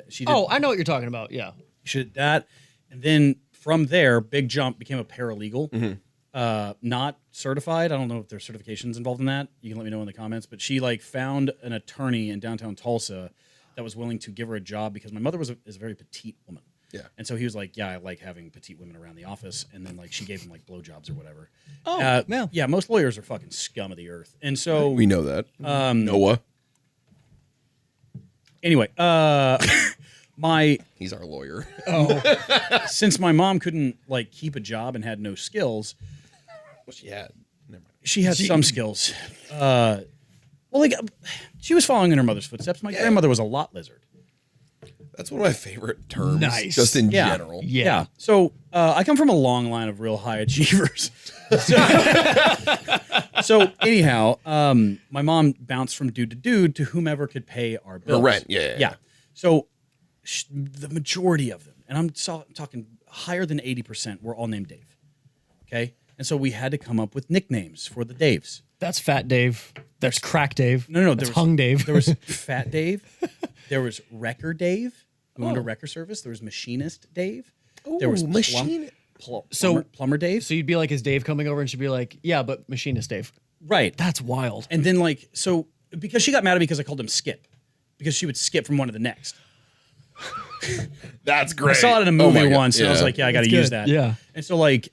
She did, Oh, I know what you're talking about. Yeah. she did that. And then from there, big jump, became a paralegal. Not certified. I don't know if there's certifications involved in that. You can let me know in the comments. But she like found an attorney in downtown Tulsa that was willing to give her a job because my mother is a very petite woman. Yeah. And so he was like, yeah, I like having petite women around the office. And then like she gave him like blowjobs or whatever. Oh, yeah. Yeah, most lawyers are fucking scum of the earth. And so We know that. Noah. anyway, He's our lawyer. since my mom couldn't like keep a job and had no skills, Well, she had. Never mind. she had some skills. Well, like she was following in her mother's footsteps. My grandmother was a lot lizard. That's one of my favorte terms. Nice. Just in Yeah. general. Yeah. So I come from a long line of real high achievers. So anyhow, my mom bounced from dude to dude to whomever could pay our bills. rent, yeah. So the majority of them, and I'm talking higher than 80%, were all named Dave. Okay, and so we had to come up with nicknames for the Daves. That's Fat Dave. There's Crack Dave. No, That's Hung Dave. There was Fat Dave. There was Wrecker Dave, who owned a wrecker service. There was Machinist Dave. There was Machinist. Plumber Dave. So you'd be like, is Dave coming over? And she'd be like, yeah, but Machinist Dave. Right. That's wild. And then like, so because she got mad at me because I called him Skip, because she would skip from one to the next. That's great. I saw it in a movie once, and I was like, yeah, I got to use that. Yeah. And so like,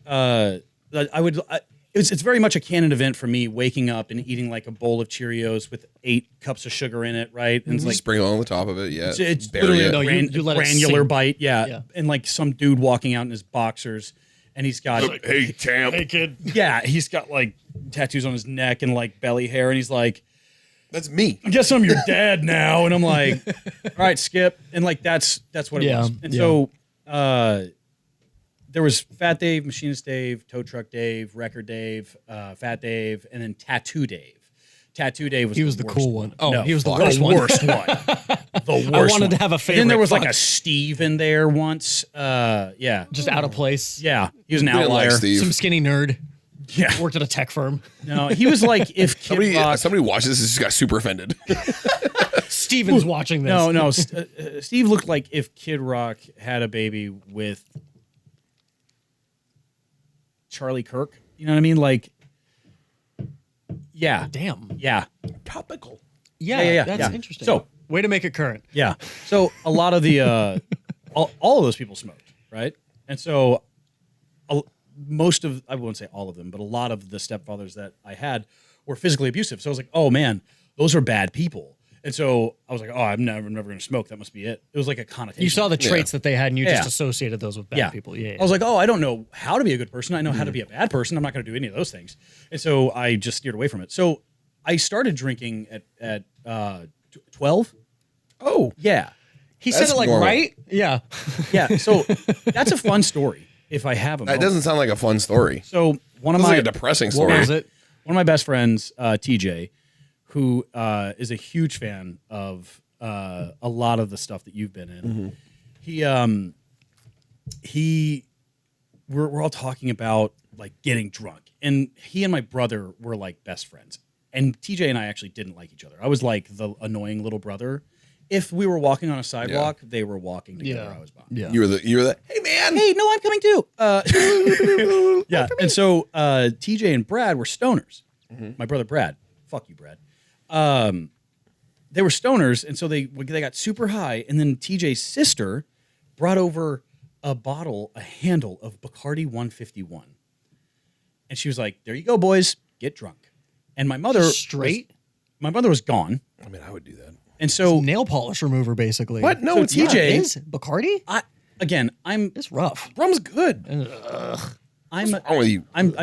it's very much a canon event for me, waking up and eating like a bowl of Cheerios with 8 cups of sugar in it, right? And it's like sprinkle on the top of it. Yeah. it's Bury literally it. No, a you let it granular sink. bite, yeah. Yeah. And like some dude walking out in his boxers, and he's got Hey, champ. kid. yeah, he's got like tattoos on his neck and like belly hair, and he's like, That's me. I guess I'm your dad now. And I'm like, all right, Skip. And like, that's what it Yeah, was. And yeah. so, there was Fat Dave, Machinist Dave, Tow Truck Dave, Record Dave, Fat Dave, and then Tattoo Dave. Tattoo Dave was He was the worst cool one. Oh, No, he was the fuck, worst one. worst one. The worst I wanted one. to have a And then there favorite. was like Fuck. a Steve in there once. Yeah. Just out of place. Yeah. He was an Didn't outlier. like Steve. Some skinny nerd. Yeah. Worked at a tech firm. No, he was like if Kid Rock. Somebody watches this and just got super offended. Steven's watching this. No. Steve looked like if Kid Rock had a baby with Charlie Kirk. You know what I mean? Like, yeah. Damn. Yeah. Topical. Yeah, Yeah. that's interesting. So, way to make it current. yeah. So a lot of the, all of those people smoked, right? And so most of, I won't say all of them, but a lot of the stepfathers that I had were physically abusive. So I was like, oh man, those are bad people. And so I was like, oh, I'm never going to smoke. That must be it. It was like a connotation. You saw the traits that they had, and you Yeah. just associated those with bad people. Yeah. I was like, oh, I don't know how to be a good person. I know how to be a bad person. I'm not going to do any of those things. And so I just steered away from it. So I started drinking at 12. Oh. Yeah. he said That's it like normal. right. Yeah. Yeah. So that's a fun story if I have a That moment. doesn't sound like a fun story. So one of Sounds my like a depressing What story. was it? one of my best friends, TJ, who is a huge fan of a lot of the stuff that you've been in. We're all talking about like getting drunk, and he and my brother were like best friends. And TJ and I actually didn't like each other. I was like the annoying little brother. If we were walking on a sidewalk, they were walking together. Yeah. I was behind. Yeah. You were the hey man. Hey, no, I'm coming too. Yeah. And so TJ and Brad were stoners. My brother Brad. Fuck you, Brad. They were stoners, and so they got super high, and then TJ's sister brought over a handle of Bacardi 151. And she was like, there you go, boys, get drunk. And my mother Straight? my mother was gone. I mean, I would do that. And so Nail polish remover, basically. What? No, So it's TJ not. It is Bacardi? I'm It's rough. Rum's good. I'm What's wrong with you? I'm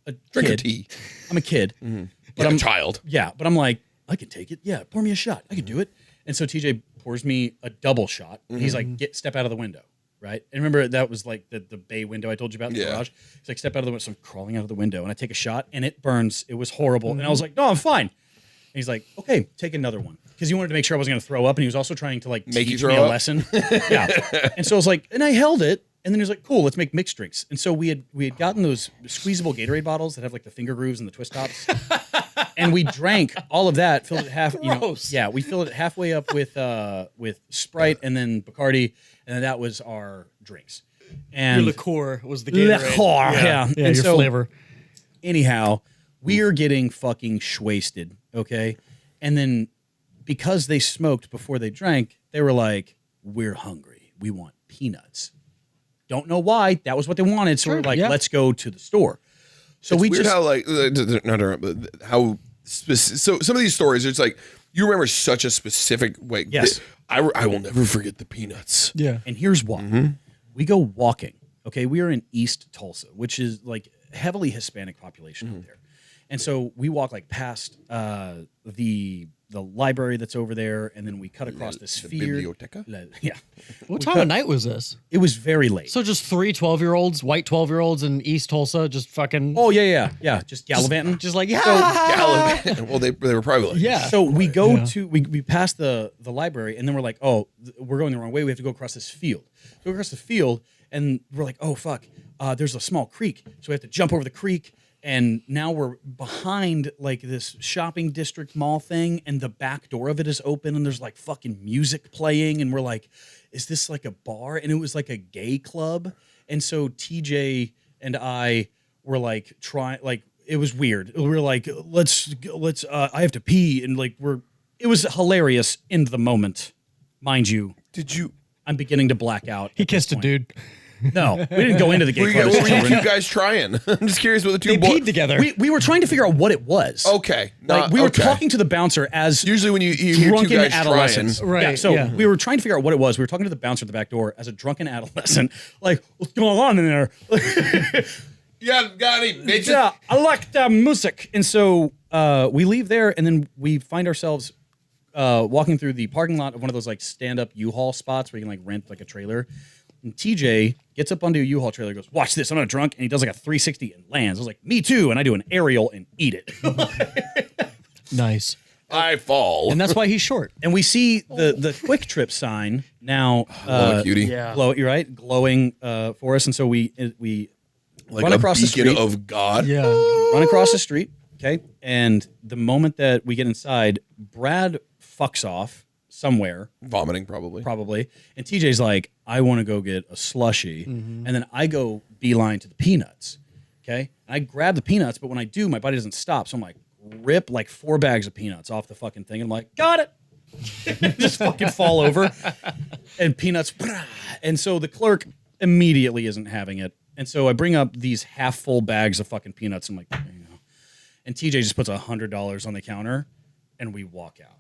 a Drink your kid. tea. I'm a kid. But I'm a child. Yeah, but I'm like, I can take it. Yeah, pour me a shot. I can do it. And so TJ pours me a double shot. He's like, step out of the window, right? And remember that was like the bay window I told you about in the Yeah. garage. He's like, step out of the window. So I'm crawling out of the window, and I take a shot, and it burns. It was horrible. And I was like, no, I'm fine. And he's like, okay, take another one. Because he wanted to make sure I wasn't going to throw up, and he was also trying to like Make you teach throw me a up? lesson. Yeah. And so I was like, and I held it. And then he was like, cool, let's make mixed drinks. And so we had gotten those squeezable Gatorade bottles that have like the finger grooves and the twist tops. And we drank all of that, filled it half. Gross. We filled it halfway up with Sprite and then Bacardi, and then that was our drinks. And Your liqueur was the Gatorade. Liqueur, yeah. Yeah, And your so- flavor. anyhow, we are getting fucking wasted, okay? And then because they smoked before they drank, they were like, "We're hungry. We want peanuts." Don't know why. That was what they wanted. So we're like, yeah. "Let's go to the store." So It's we weird just how like how so some of these stories it's like you remember such a specific way. Yes. I will never forget the peanuts. Yeah. And here's why. We go walking. Okay, we are in East Tulsa, which is like heavily Hispanic population out there. And so we walk like past the library that's over there, and then we cut across this field. Biblioteca? Yeah. What time of night was this? It was very late. So just 3 12-year-olds, white 12-year-olds in East Tulsa, just fucking. Oh yeah. Just gallivanting. Just like, yeah. Well, they were probably like, Yeah. So we go to we pass the library, and then we're like, oh, we're going the wrong way. We have to go across this field. So we go across the field, and we're like, oh fuck, there's a small creek, so we have to jump over the creek. And now we're behind like this shopping district mall thing, and the back door of it is open, and there's like fucking music playing, and we're like, is this like a bar? And it was like a gay club. And so TJ and I were like it was weird. We were like, let's I have to pee, and like it was hilarious in the moment, mind you. Did you? I'm beginning to black out. He kissed a dude. No, we didn't go into the gay club. What were you two guys trying? I'm just curious what the two They boys. peed together. We were trying to figure out what it was. Okay, Like we were talking to the bouncer as Usually when you hear two drunken guys adolescents. trying, Right, Yeah, so yeah. we were trying to figure out what it was. We were talking to the bouncer at the back door as a drunken adolescent. Like, what's going on in there? yeah, got any bitches? Yeah, I like the music. And so we leave there, and then we find ourselves walking through the parking lot of one of those like stand-up U-Haul spots where you can like rent like a trailer. And TJ gets up onto a U-Haul trailer, goes, watch this, I'm not drunk, and he does like a 360 and lands. I was like, me too, and I do an aerial and eat it. Nice. I fall. And that's why he's short. And we see the Quick Trip sign now. Love a cutie. Yeah. You're right, glowing for us, and so we Like run a across the beacon street. of God. Yeah. Run across the street, okay? And the moment that we get inside, Brad fucks off somewhere, Vomiting, probably. and TJ's like, I want to go get a slushie. And then I go beeline to the peanuts, okay? And I grab the peanuts, but when I do, my body doesn't stop. So I'm like, rip like 4 bags of peanuts off the fucking thing. And I'm like, got it. Just fucking fall over. And peanuts. And so the clerk immediately isn't having it. And so I bring up these half full bags of fucking peanuts. I'm like, there you go. And TJ just puts $100 on the counter and we walk out.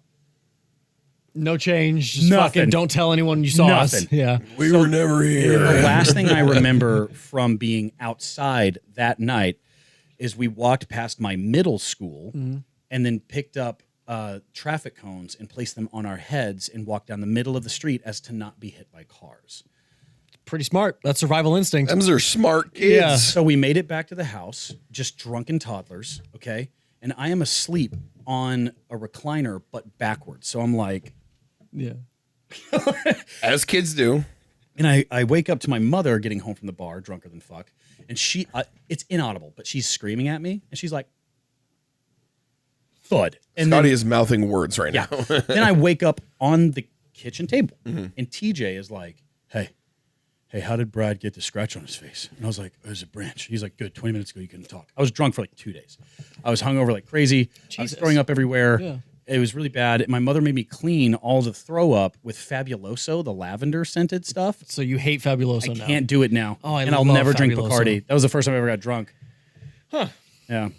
No change. Just Nothing. fucking don't tell anyone you saw Nothing. us. Yeah. We were never here. The last thing I remember from being outside that night is we walked past my middle school and then picked up traffic cones and placed them on our heads and walked down the middle of the street as to not be hit by cars. Pretty smart. That's survival instinct. Them's are smart kids. Yeah. So we made it back to the house, just drunken toddlers, okay? And I am asleep on a recliner, but backwards. So I'm like, Yeah. As kids do. and I wake up to my mother getting home from the bar, drunker than fuck. And she, it's inaudible, but she's screaming at me. And she's like, thud. And Scotty is mouthing words right yeah. now. Then I wake up on the kitchen table, and TJ is like, hey, how did Brad get the scratch on his face? And I was like, there's a branch. He's like, good, 20 minutes ago you couldn't talk. I was drunk for like 2 days. I was hungover like crazy. I was Jesus. throwing up everywhere. Yeah. It was really bad. My mother made me clean all the throw up with Fabuloso, the lavender scented stuff. So you hate Fabuloso I now. can't do it now. Oh, I and I'll love never drink Fabuloso. Bacardi. That was the first time I ever got drunk. Huh. Yeah.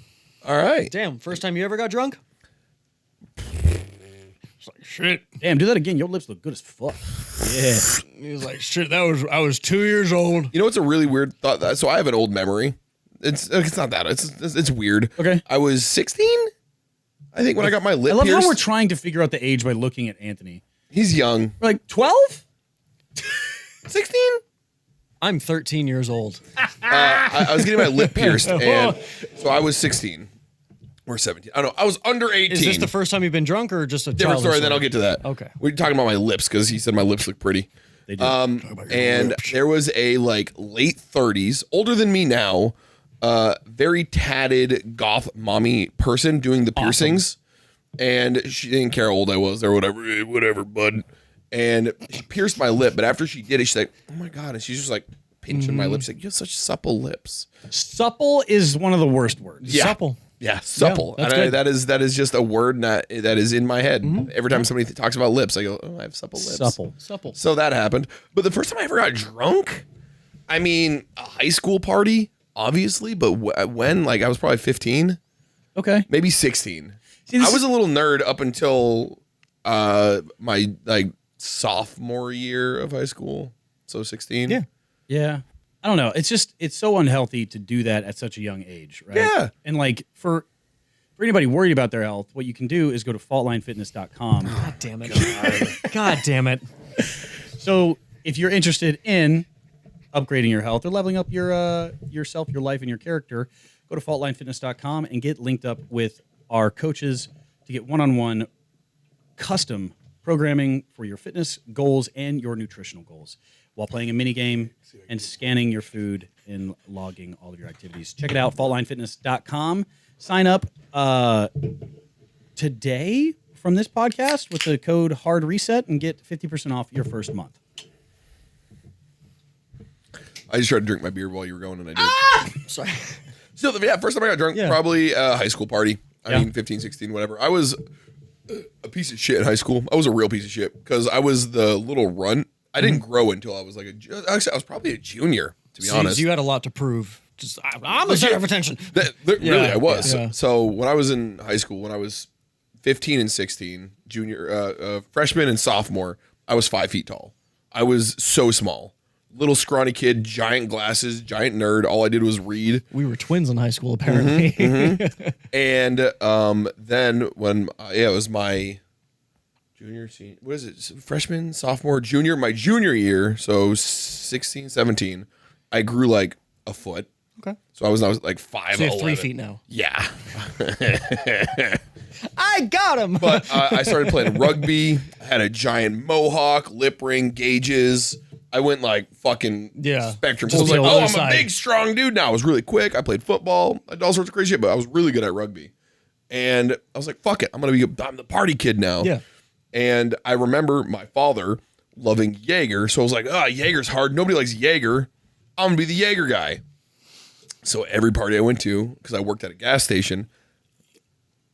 All right. Damn. First time you ever got drunk? It's like, shit. Damn, do that again. Your lips look good as fuck. Yeah. He was like, shit, I was 2 years old. You know what's a really weird thought? So I have an old memory. It's not that. It's weird. Okay. I was 16, I think, when I got my lip I love pierced. how we're trying to figure out the age by looking at Anthony. He's young. We're like, 12? 16? I'm 13 years old. I was getting my lip pierced, and so I was 16 or 17. I don't know. I was under 18. Is this the first time you've been drunk or just a Different childhood story. Then I'll get to that. Okay. We're talking about my lips because he said my lips look pretty. They do. And there was a like late 30s, older than me now, very tatted goth mommy person doing the piercings, and she didn't care how old I was or whatever. Whatever, bud. And she pierced my lip, but after she did it, she's like, "Oh my god!" And she's just like pinching my lips, like, "You have such supple lips." Supple is one of the worst words. Yeah. Supple. Yeah, supple. that's And good. that is just a word that is in my head. Every time somebody talks about lips, I go, "Oh, I have supple lips." Supple. Supple. So that happened. But the first time I ever got drunk, I mean, a high school party, obviously, but when? Like, I was probably 15, Okay. maybe 16. See, this I was a little nerd up until my like sophomore year of high school. So 16. Yeah. Yeah. I don't know. It's just, it's so unhealthy to do that at such a young age, right? Yeah. And like for anybody worried about their health, what you can do is go to faultlinefitness.com. God damn it. God damn it. So if you're interested in upgrading your health or leveling up your yourself, your life, and your character, go to faultlinefitness.com and get linked up with our coaches to get one-on-one custom programming for your fitness goals and your nutritional goals while playing a mini game and scanning your food and logging all of your activities. Check it out, faultlinefitness.com. Sign up today from this podcast with the code Hard Reset and get 50% off your first month. I just tried to drink my beer while you were going, and I did. Sorry. So yeah, first time I got drunk, probably a high school party. I mean, 15, 16, whatever. I was a piece of shit in high school. I was a real piece of shit because I was the little runt. I didn't grow until I was like actually, I was probably a junior, to be honest. You had a lot to prove. Just I'm the center of attention. Really, I was. Yeah. So when I was in high school, when I was 15 and 16, junior, freshman and sophomore, I was 5 feet tall. I was so small. Little scrawny kid, giant glasses, giant nerd. All I did was read. We were twins in high school, apparently. And then when it was my junior, senior, what is it? Freshman, sophomore, junior, my junior year. So 16, 17, I grew like a foot. Okay. So I was like 5'11". So you have 3 feet now. Yeah. I got him. But I started playing rugby. I had a giant mohawk, lip ring, gauges. I went like fucking spectrum. So I was like, oh, I'm a big, strong dude now. I was really quick. I played football. I did all sorts of crazy shit, but I was really good at rugby. And I was like, fuck it. I'm the party kid now. Yeah. And I remember my father loving Jaeger. So I was like, Jaeger's hard. Nobody likes Jaeger. I'm going to be the Jaeger guy. So every party I went to, because I worked at a gas station,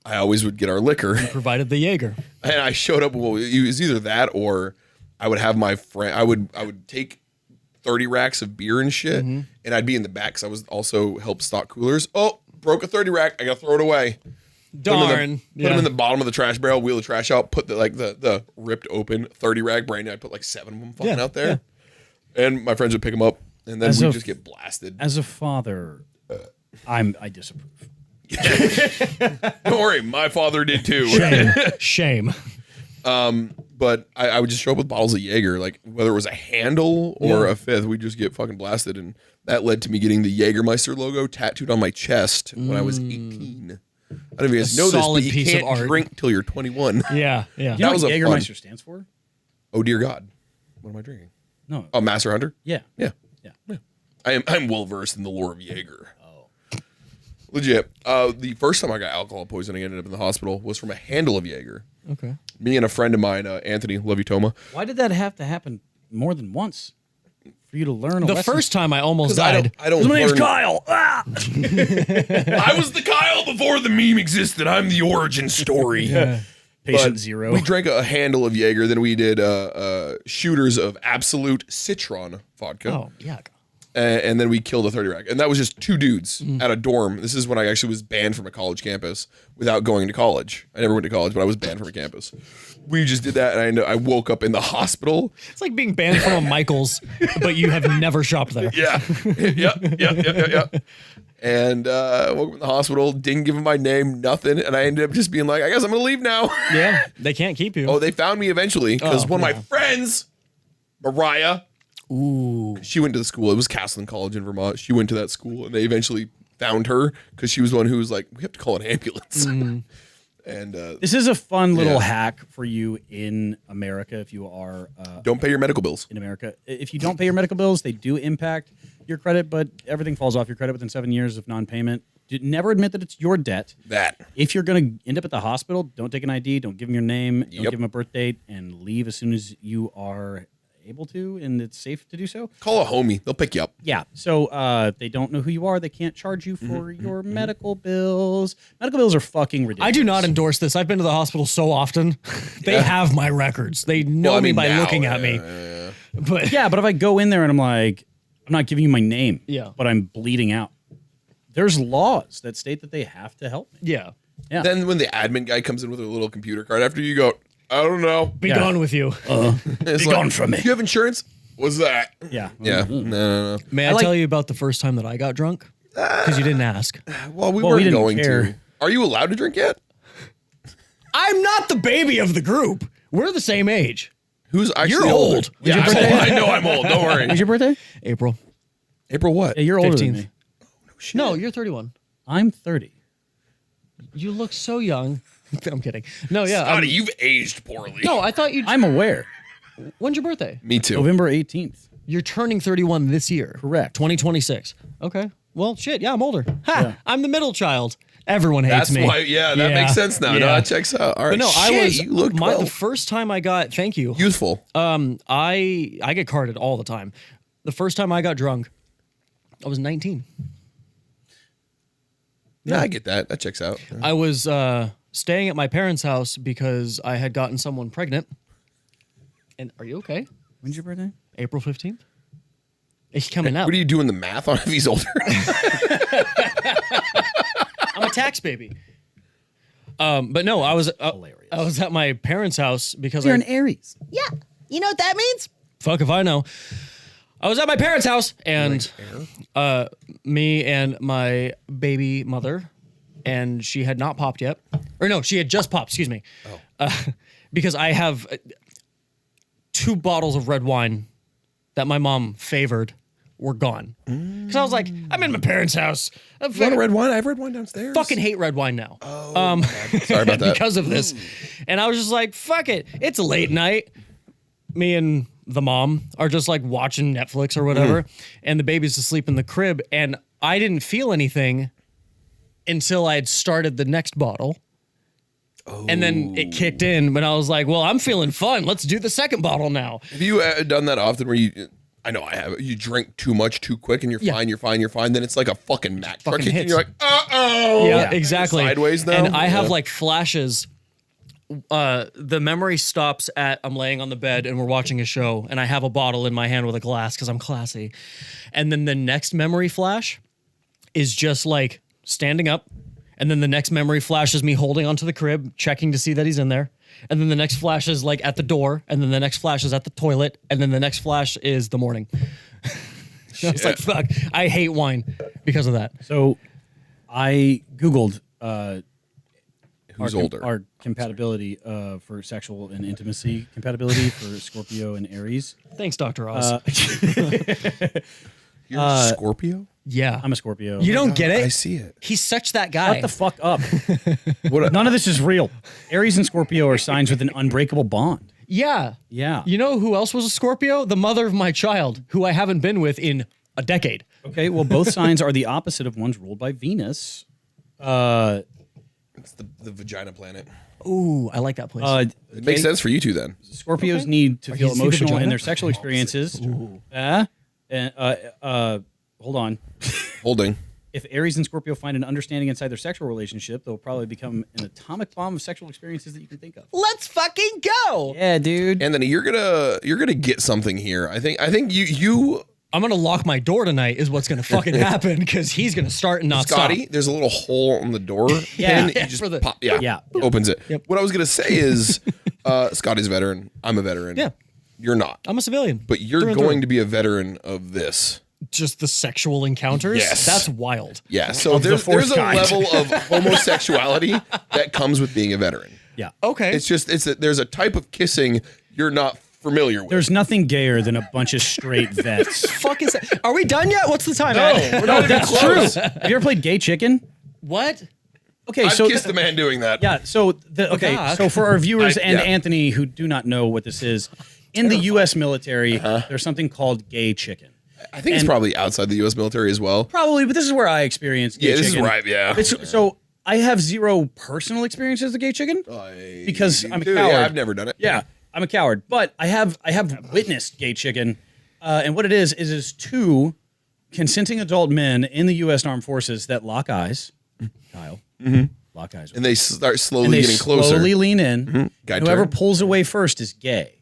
I always would get our liquor. You provided the Jaeger. And I showed up, well, it was either that or I would have my friend, I would take 30 racks of beer and shit, and I'd be in the back because I was also help stock coolers. Oh, broke a 30 rack. I got to throw it away. Darn. Put them in the bottom of the trash barrel, wheel the trash out, put the ripped open 30 rack brandy. I'd put like 7 of them fucking out there. Yeah. And my friends would pick them up, and then we'd just get blasted. As a father, I disapprove. Don't worry, my father did too. Shame. But I would just show up with bottles of Jaeger, like whether it was a handle or a fifth, we'd just get fucking blasted. And that led to me getting the Jägermeister logo tattooed on my chest when I was 18. I don't know if you guys know this, but you can't drink till you're 21. Yeah. You know what Jägermeister stands for? Oh, dear God. What am I drinking? No. Oh, Master Hunter? Yeah. I'm well versed in the lore of Jaeger. Legit. The first time I got alcohol poisoning, ended up in the hospital, was from a handle of Jaeger. Okay. Me and a friend of mine, Anthony, love you, Toma. Why did that have to happen more than once for you to learn a lesson? The first time I almost died. I don't. My name's Kyle. I was the Kyle before the meme existed. I'm the origin story. Patient zero. We drank a handle of Jaeger. Then we did shooters of Absolute Citron vodka. Oh, yeah. And then we killed a 30 rack. And that was just 2 dudes at a dorm. This is when I actually was banned from a college campus without going to college. I never went to college, but I was banned from a campus. We just did that, and I woke up in the hospital. It's like being banned from a Michael's, but you have never shopped there. Yeah. And woke up in the hospital, didn't give him my name, nothing. And I ended up just being like, I guess I'm going to leave now. Yeah, they can't keep you. Oh, they found me eventually because one of my friends, Mariah, she went to the school. It was Castleton College in Vermont. She went to that school, and they eventually found her because she was the one who was like, we have to call an ambulance. And this is a fun little hack for you in America if you are don't pay your medical bills in America. If you don't pay your medical bills, they do impact your credit, but everything falls off your credit within 7 years of non-payment. Never admit that it's your debt. If you're going to end up at the hospital, don't take an ID, don't give them your name, don't give them a birth date, and leave as soon as you are able to, and it's safe to do so. Call a homie. They'll pick you up. Yeah. So they don't know who you are. They can't charge you for your medical bills. Medical bills are fucking ridiculous. I do not endorse this. I've been to the hospital so often. They have my records. They know me by looking at me. But but if I go in there and I'm like, I'm not giving you my name, Yeah. but I'm bleeding out. There's laws that state that they have to help me. Yeah. Yeah. Then when the admin guy comes in with a little computer card after you go, I don't know. Be gone with you. Be gone from me. Do you have insurance? What's that? Yeah. Yeah. No. May I tell you about the first time that I got drunk? Because you didn't ask. Well, we we weren't didn't going care. to. Are you allowed to drink yet? I'm not the baby of the group. We're the same age. Who's actually You're older? old. Yeah, I know I'm old. Don't worry. When's your birthday? April. April what? Yeah, you're older 15th. than me. No, you're 31. I'm 30. You look so young. I'm kidding. No, yeah. Scotty, you've aged poorly. No, I thought you. I'm aware. When's your birthday? Me too. November 18th. You're turning 31 this year. Correct. 2026. Okay. Well, shit. Yeah, I'm older. I'm the middle child. Everyone hates That's me. why. Yeah, that makes sense now. Yeah. No, that checks out. All right. But no, Shit, I was. You looked well. The first time I got. Thank you. Youthful. I get carded all the time. The first time I got drunk, I was 19. Yeah, I get that. That checks out. I was staying at my parents' house because I had gotten someone pregnant. And are you okay? When's your birthday? April 15th. It's coming up. What are you doing the math on if he's older? I'm a tax baby. But no, I was at my parents' house because You're an Aries. Yeah. You know what that means? Fuck if I know. I was at my parents' house and me and my baby mother, and she had not popped yet. Or no, she had just popped, excuse me. Because I have 2 bottles of red wine that my mom favored were gone. Because I was like, I'm in my parents' house. You want a red wine? I have red wine downstairs. Fucking hate red wine now. Oh, sorry about that. Because of this. And I was just like, fuck it. It's a late night. Me and the mom are just like watching Netflix or whatever. And the baby's asleep in the crib. And I didn't feel anything until I had started the next bottle. And then it kicked in, but I was like, well, I'm feeling fun. Let's do the second bottle now. Have you done that often where I know I have, you drink too much too quick and you're fine, you're fine. Then it's like a fucking Mack truck hitting you. You're like, uh-oh. Yeah, exactly. Sideways now. And I have like flashes. The memory stops at I'm laying on the bed and we're watching a show and I have a bottle in my hand with a glass because I'm classy. And then the next memory flash is just like standing up. And then the next memory flash is me holding onto the crib, checking to see that he's in there. And then the next flash is like at the door. And then the next flash is at the toilet. And then the next flash is the morning. I was like, fuck, I hate wine because of that. So I Googled Who's older? Our compatibility for sexual and intimacy compatibility for Scorpio and Aries. Thanks, Dr. Oz. You're a Scorpio? Yeah. I'm a Scorpio. You don't get it? I see it. He's such that guy. Shut the fuck up. None of this is real. Aries and Scorpio are signs with an unbreakable bond. Yeah. Yeah. You know who else was a Scorpio? The mother of my child, who I haven't been with in a decade. Okay, well, both signs are the opposite of ones ruled by Venus. It's the vagina planet. Ooh, I like that place. It makes sense for you two then. Scorpios need to feel you see the emotional in vagina? their sexual experiences. Hold on. Holding. If Aries and Scorpio find an understanding inside their sexual relationship, they'll probably become an atomic bomb of sexual experiences that you can think of. Let's fucking go. Yeah, dude. And then you're gonna get something here. I think you I'm going to lock my door tonight is what's going to fucking happen because he's going to start and not Scotty, stop. there's a little hole on the door. Yeah. pin. You just for the- pop, opens it. Yep. What I was gonna say is, Scotty's a veteran. I'm a veteran. Yeah. You're not. I'm a civilian. But you're Through and going through. to be a veteran of this. Just the sexual encounters? Yes. That's wild. Yeah. So Of the there's fourth a kind. level of homosexuality that comes with being a veteran. Yeah. Okay. There's a type of kissing you're not familiar with. There's nothing gayer than a bunch of straight vets. fuck is that? Are we done yet? What's the time? no, Ed? we're not even That's close. true. Have you ever played gay chicken? What? Okay, I've so kissed a man doing that. yeah, so God. so for our viewers and yeah. Anthony who do not know what this is, in the U.S. military, there's something called gay chicken. I think it's probably outside the U.S. military as well. Probably, but this is where I experienced gay Yeah, this chicken. is right. Yeah. So I have zero personal experiences with gay chicken because I'm a coward. Yeah, I've never done it. Yeah, I'm a coward, but I have witnessed gay chicken, and what it is 2 consenting adult men in the U.S. Armed Forces that lock eyes, Kyle, lock eyes, And they start slowly and they getting closer. slowly lean in. Guy Whoever turn. pulls away first is gay,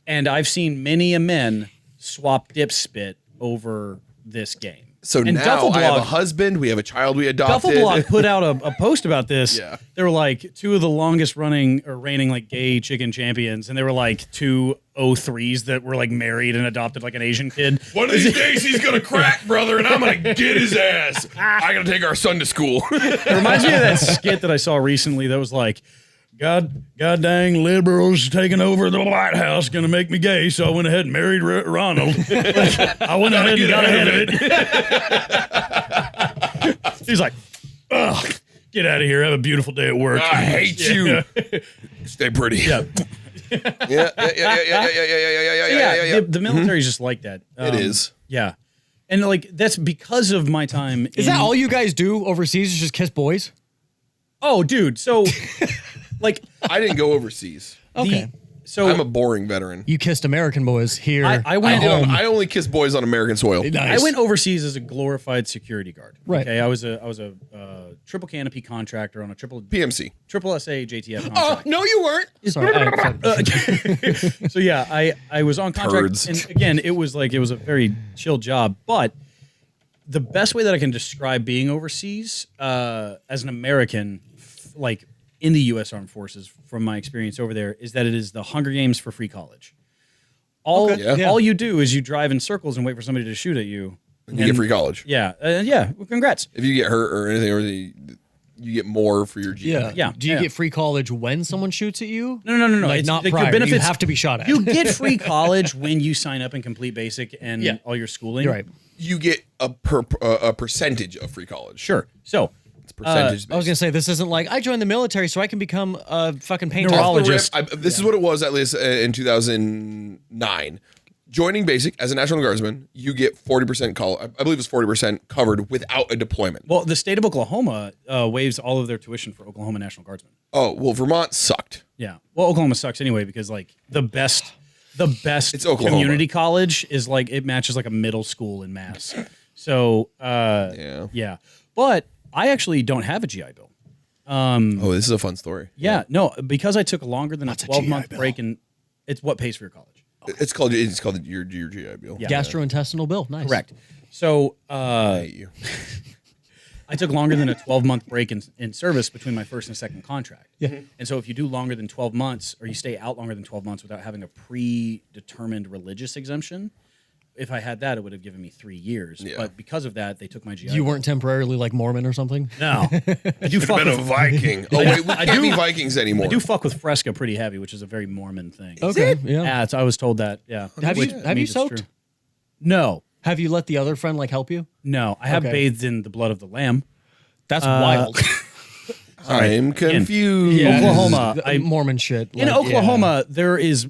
and I've seen many a men swap dip spit over this game. So and now I have a husband. We have a child we adopted. Duffelblog put out a post about this. Yeah. They were like 2 of the longest running or reigning like gay chicken champions, and they were like 2 03s that were like married and adopted like an Asian kid. One of these days he's gonna crack, brother, and I'm gonna get his ass. I gotta take our son to school. It reminds me of that skit that I saw recently that was like, God dang liberals taking over the White House, gonna make me gay, so I went ahead and married Ronald. I went ahead and got ahead of it. He's like, ugh, get out of here. Have a beautiful day at work. I hate you. Stay pretty. Yeah. Yeah. The military is just like that. It is. Yeah. And like that's because of my time. Is that all you guys do overseas? Is just kiss boys? Oh, dude. So like I didn't go overseas. Okay. So I'm a boring veteran. You kissed American boys here. I went home. I only kiss boys on American soil. Nice. I went overseas as a glorified security guard. Right. Okay. I was a triple canopy contractor on a triple PMC. SA JTF Oh, contract. no, you weren't. Sorry. So yeah, I was on contract, Turds. and again, it was a very chill job. But the best way that I can describe being overseas as an American, like in the U.S. Armed Forces, from my experience over there, is that it is the Hunger Games for free college. All you do is you drive in circles and wait for somebody to shoot at you. And you get free college. Yeah, yeah. Well, congrats. If you get hurt or anything, you get more for your GI. Yeah. Do you get free college when someone shoots at you? No. Like, not your prior. benefits You have to be shot at. You get free college when you sign up and complete basic and all your schooling. You're right. You get a percentage of free college. Sure. So It's percentage based. I was gonna say this isn't like I joined the military so I can become a fucking pain Off the neurologist. rip, this is what it was at least in 2009. Joining basic as a National Guardsman, you get 40% I believe it's 40% covered without a deployment. well, the state of Oklahoma waives all of their tuition for Oklahoma National Guardsmen. Oh, well, Vermont sucked. Yeah. Well, Oklahoma sucks anyway because like the best It's Oklahoma. community college is like it matches like a middle school in Mass. So yeah. But I actually don't have a GI Bill. Oh, this is a fun story. Yeah, no, because I took longer than a 12-month GI Bill? break, and it's what pays for your college. It's called your GI Bill. Yeah. Gastrointestinal bill. Nice. Correct. So I hate you. I took longer than a 12-month break in service between my first and second contract. Yeah. And so if you do longer than 12 months, or you stay out longer than 12 months without having a predetermined religious exemption, if I had that, it would have given me 3 years. Yeah. But because of that, they took my GI. You weren't temporarily like Mormon or something? No. I do fuck Been a with, Viking. Oh wait, we can't be Vikings anymore. I do fuck with Fresca pretty heavy, which is a very Mormon thing. Okay. Yeah. Yeah, I was told that. Yeah. Have Which you means it's soaked? true. No. Have you let the other friend like help you? No. I have Okay. bathed in the blood of the lamb. That's wild. I'm confused. Oklahoma. Mormon shit. In like, Oklahoma, there is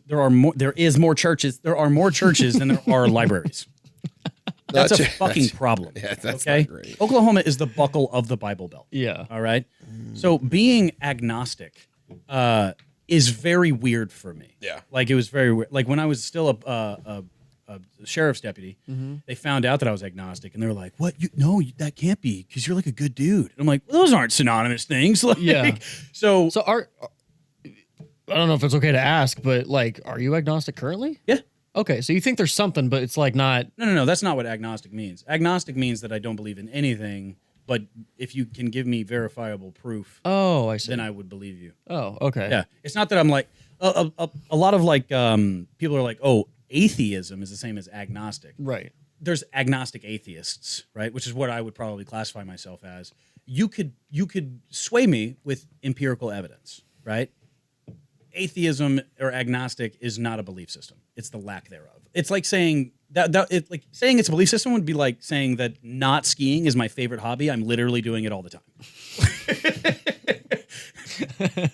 more churches. There are more churches than there are libraries. That's a fucking problem. Yeah, that's okay. not great. Oklahoma is the buckle of the Bible Belt. Yeah. All right. So being agnostic is very weird for me. Yeah. Like it was very weird. Like when I was still a sheriff's deputy, they found out that I was agnostic, and they were like, "What? That can't be because you're like a good dude." And I'm like, well, "Those aren't synonymous things." Like, Yeah. So So I don't know if it's okay to ask, but like, are you agnostic currently? yeah. Okay, so you think there's something, but it's like not. No. That's not what agnostic means. Agnostic means that I don't believe in anything, but if you can give me verifiable proof, Oh, I see. then I would believe you. Oh, okay. Yeah. It's not that I'm like a lot of like people are like, "Oh, atheism is the same as agnostic." Right. There's agnostic atheists, right? Which is what I would probably classify myself as. You could sway me with empirical evidence, right? Atheism or agnostic is not a belief system. It's the lack thereof. It's like saying saying it's a belief system would be like saying that not skiing is my favorite hobby. I'm literally doing it all the time.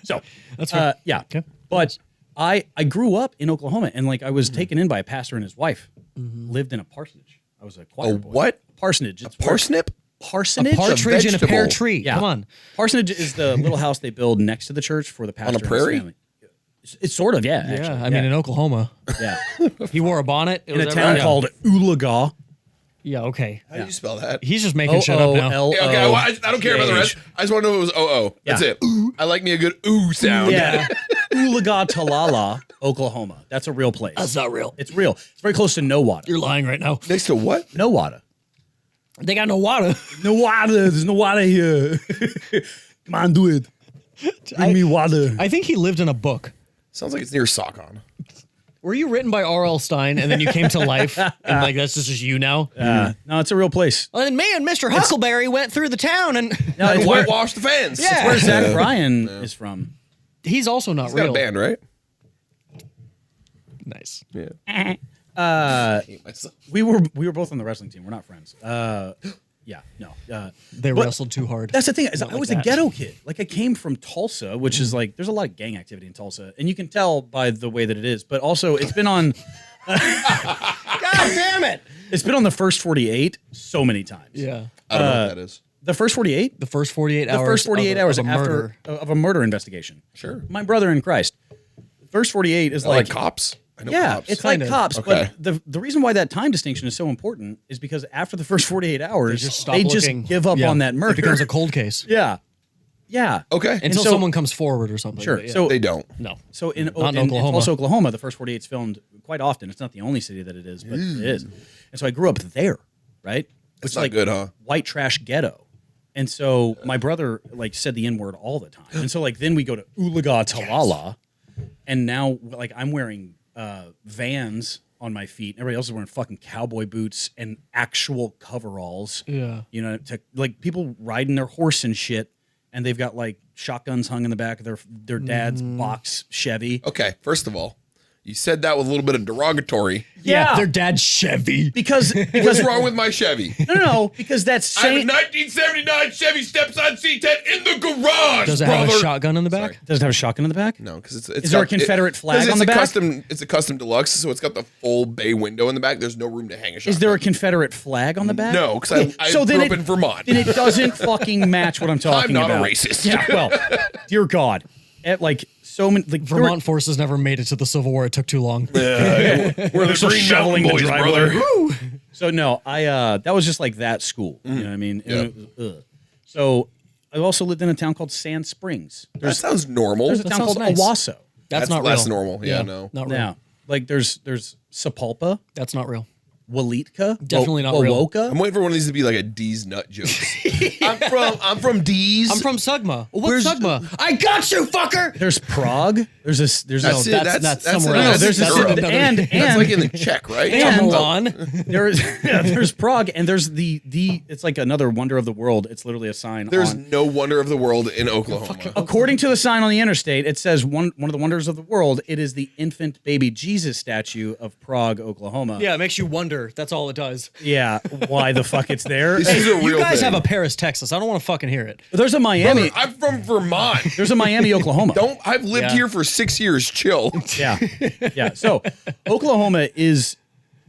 So That's right. yeah. Okay. But I grew up in Oklahoma, and like I was taken in by a pastor and his wife. Lived in a parsonage. I was a choir boy. what? Parsonage. It's Parsnip? parsonage. Partridge in a pear vegetable. tree. Yeah. Come on. Parsonage is the little house they build next to the church for the pastor On a and his prairie? family. It's sort of, yeah. Yeah. Actually, I mean, in Oklahoma, yeah. he wore a bonnet. It In a was town everywhere. called Oolagaw. Yeah. Okay. How do you spell that? He's just making shit up now. O-O-L-O. Yeah, okay, I don't care about the rest. I just want to know if it was O-O. That's Yeah. it. I like me a good ooh sound. Yeah. Oolagaw, Talala, Oklahoma. That's a real place. That's not real. It's real. It's very close to Nowata. You're lying right now. Next to what? Nowata. They got no water. Nowata. There's no water here. Come on, do it. Bring me water. I think he lived in a book. Sounds like it's near Saucon. Were you written by R.L. Stein and then you came to life and like that's just you now? No, it's a real place. And me and Mr. Huckleberry went through the town and No, it's where, Whitewash the fence. Yeah. where Zach Bryan is from. he's also not He's got real. a band, right? Nice. Yeah. I hate myself. We were both on the wrestling team. We're not friends. Yeah, no. They But wrestled too hard. That's the thing. Is I was a that. ghetto kid. Like I came from Tulsa, which is like there's a lot of gang activity in Tulsa, and you can tell by the way that it is. But also, it's been on. God damn it! It's been on the first 48 so many times. Yeah. I don't know what that is. The first 48. The first 48 The hours. first 48 hours of a after murder. of a murder investigation. Sure. My brother in Christ. first 48 is like cops. I know cops. it's Kinda. like cops. Okay. But the reason why that time distinction is so important is because after the first 48 hours, They just give up on that murder. It becomes a cold case. Yeah. Okay. Until so- someone comes forward or something. Sure. But yeah. So They don't. no. So in Not in Oklahoma. Tulsa, Oklahoma, the first 48 is filmed quite often. It's not the only city that it is, but it is. And so I grew up there, right? Which That's not good, huh? White trash ghetto. And so my brother like said the N-word all the time. And so like then we go to Ulaga Talala, and now like I'm wearing Vans on my feet. Everybody else is wearing fucking cowboy boots and actual coveralls. Yeah. You know, to like people riding their horse and shit, and they've got like shotguns hung in the back of their dad's box Chevy. Okay. First of all, you said that with a little bit of derogatory. Yeah. Their dad's Chevy. Because What's wrong with my Chevy? no, because that's I have a saying 1979 Chevy Stepson C10 in the garage, Does it brother. have a shotgun in the back? does it have a shotgun in the back? No, because it's Is there a Confederate flag on the back? It's a custom deluxe, so it's got the full bay window in the back. There's no room to hang a shotgun. Is there a Confederate flag on the back? No, because I grew up in Vermont. Then it doesn't fucking match what I'm talking I'm not about. a racist. Yeah, well, dear God. Like so many like Vermont forces never made it to the Civil War. It took too long. We're the still Green shoveling Mountain the Boys, driveway. brother. So no, I that was just like that school. You know what I mean? And it was, ugh. So I also lived in a town called Sand Springs. That sounds normal. There's a That town sounds called nice. Owasso. That's not less real. normal. Yeah, no. Not real. Yeah. Like there's Sapulpa, That's not real. Walitka, Definitely not real. Wowoka. I'm waiting for one of these to be like a D's nut joke. I'm from D's. I'm from Sugma. What's Sugma? I got you, fucker. There's Prague. There's That's a it. that's somewhere it. else. there's That's a, another- and That's like in the Czech, right? And- Milan. there's Prague, and there's the it's like another wonder of the world. It's literally a sign. There's on, no wonder of the world in Oklahoma. according to the sign on the interstate, it says one of the wonders of the world. It is the infant baby Jesus statue of Prague, Oklahoma. Yeah, it makes you wonder. That's all it does. Yeah, why the fuck it's there? This is a You real guys thing. have a Paris, Texas. I don't want to fucking hear it. There's a Miami. Brother, I'm from Vermont. There's a Miami, Oklahoma. I've lived Yeah. here for 6 years. Chill. Yeah, yeah. So Oklahoma is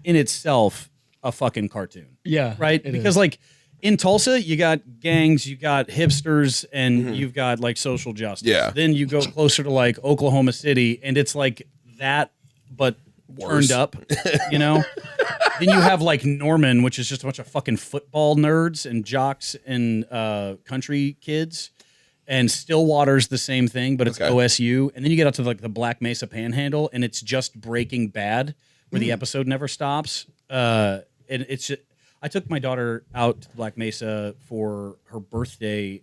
in itself a fucking cartoon. Yeah, Right? it Because is. like in Tulsa, you got gangs, you got hipsters, and you've got like social justice. Yeah. Then you go closer to like Oklahoma City, and it's like that, but Worse. turned up, you know? Then you have like Norman, which is just a bunch of fucking football nerds and jocks and country kids. And Stillwater's the same thing, but it's Okay. OSU. And then you get out to like the Black Mesa Panhandle, and it's just Breaking Bad, where the episode never stops. And it's just, I took my daughter out to Black Mesa for her birthday.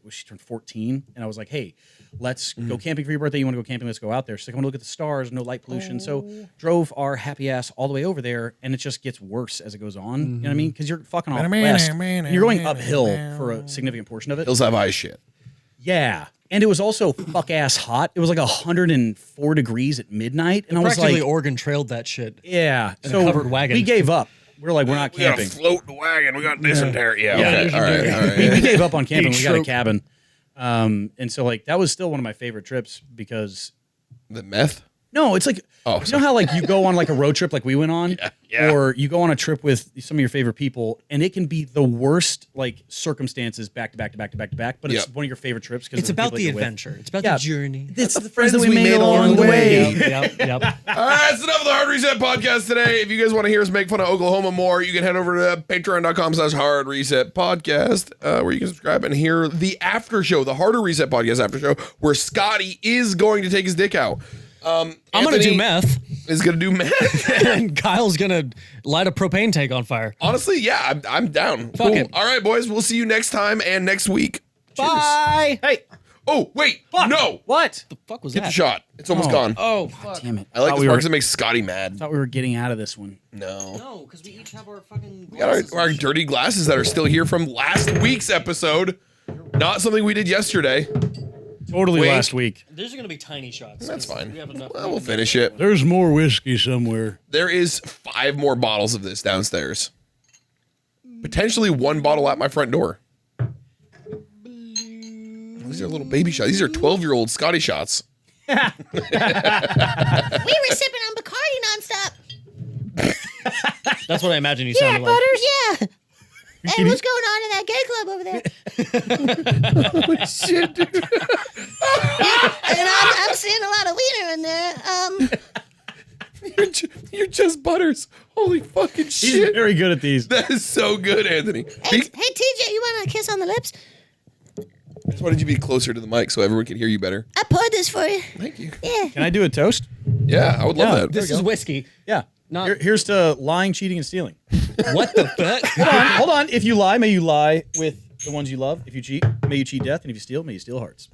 She turned 14, and I was like, "Hey, let's go camping for your birthday. You want to go camping? Let's go out there." She's like, "I want to look at the stars, no light pollution." So drove our happy ass all the way over there, and it just gets worse as it goes on. You know what I mean? Because you're fucking off west, and you're going uphill for a significant portion of it. Hills have eyes shit. Yeah. And it was also fuck ass hot. It was like 104 degrees at midnight. And I was practically like, Oregon trailed that shit. yeah. a So covered wagon. we gave up. We're like, we're not We got camping. to float the wagon. We got dysentery. Yeah. Yeah. Okay. All right. All We right. gave up on camping. We got a trope. cabin. And so like that was still one of my favorite trips because The meth. no, it's like Oh, you know how like you go on like a road trip like we went on, yeah. or you go on a trip with some of your favorite people, and it can be the worst like circumstances back to back to back to back to back, but it's Yep. one of your favorite trips because It's about the adventure. It's about Yeah. the journey. It's the the friends that friends we made along the way. Yep. All right, that's enough of the Hard Reset podcast today. If you guys want to hear us make fun of Oklahoma more, you can head over to patreon.com/Hard Reset Podcast, where you can subscribe and hear the after show, the Harder Reset Podcast after show, where Scotty is going to take his dick out. I'm gonna do meth, Is going to do meth. and Kyle's gonna light a propane tank on fire. Honestly, yeah, I'm down. Fuck it. All right, boys, we'll see you next time and next week. Bye. Hey, Oh, wait, no. what? The fuck was Get the that? shot. It's almost gone. Oh, fuck. Damn it! I like thought this we part were, because it makes Scotty mad. thought we were getting out of this one. No. No, because we each have our fucking. We got our dirty glasses that are still here from last week's episode. Not something we did yesterday. Totally Wink. last week. These are gonna be tiny shots. That's fine. We have enough. Well, we'll finish it. There's more whiskey somewhere. There is 5 more bottles of this downstairs. Potentially 1 bottle at my front door. These are little baby shots. These are 12-year-old Scotty shots. We were sipping on Bacardi nonstop. That's what I imagine you Yeah, sounded like. Butters, yeah. Hey, what's going on in that gay club over there? Shit, dude. And I'm seeing a lot of wiener in there. You're just Butters. Holy fucking He's shit. very good at these. That is so good, Anthony. Hey, TJ, you want a kiss on the lips? I just wanted you to be closer to the mic so everyone could hear you better. I poured this for you. Thank you. Yeah. Can I do a toast? Yeah, I would love Yeah, that. This is whiskey. Yeah. Not- Here's to lying, cheating, and stealing. What the fuck? Hold on. If you lie, may you lie with the ones you love. If you cheat, may you cheat death. And if you steal, may you steal hearts.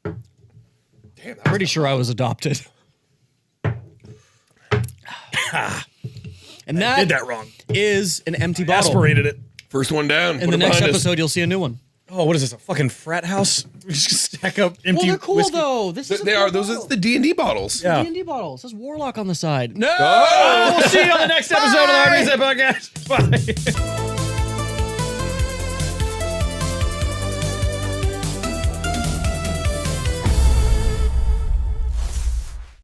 Damn, Pretty sure I was adopted. And that Did that wrong. is an empty bottle. Aspirated it. first one down. In the next episode, you'll see a new one. Oh, what is this? A fucking frat house? We just stack up empty. Well, they're cool whiskey. though. This is They are. Those are the D&D bottles. Yeah. D&D bottles. It says Warlock on the side. No. We'll see you on the next episode of the RBZ Podcast. Bye.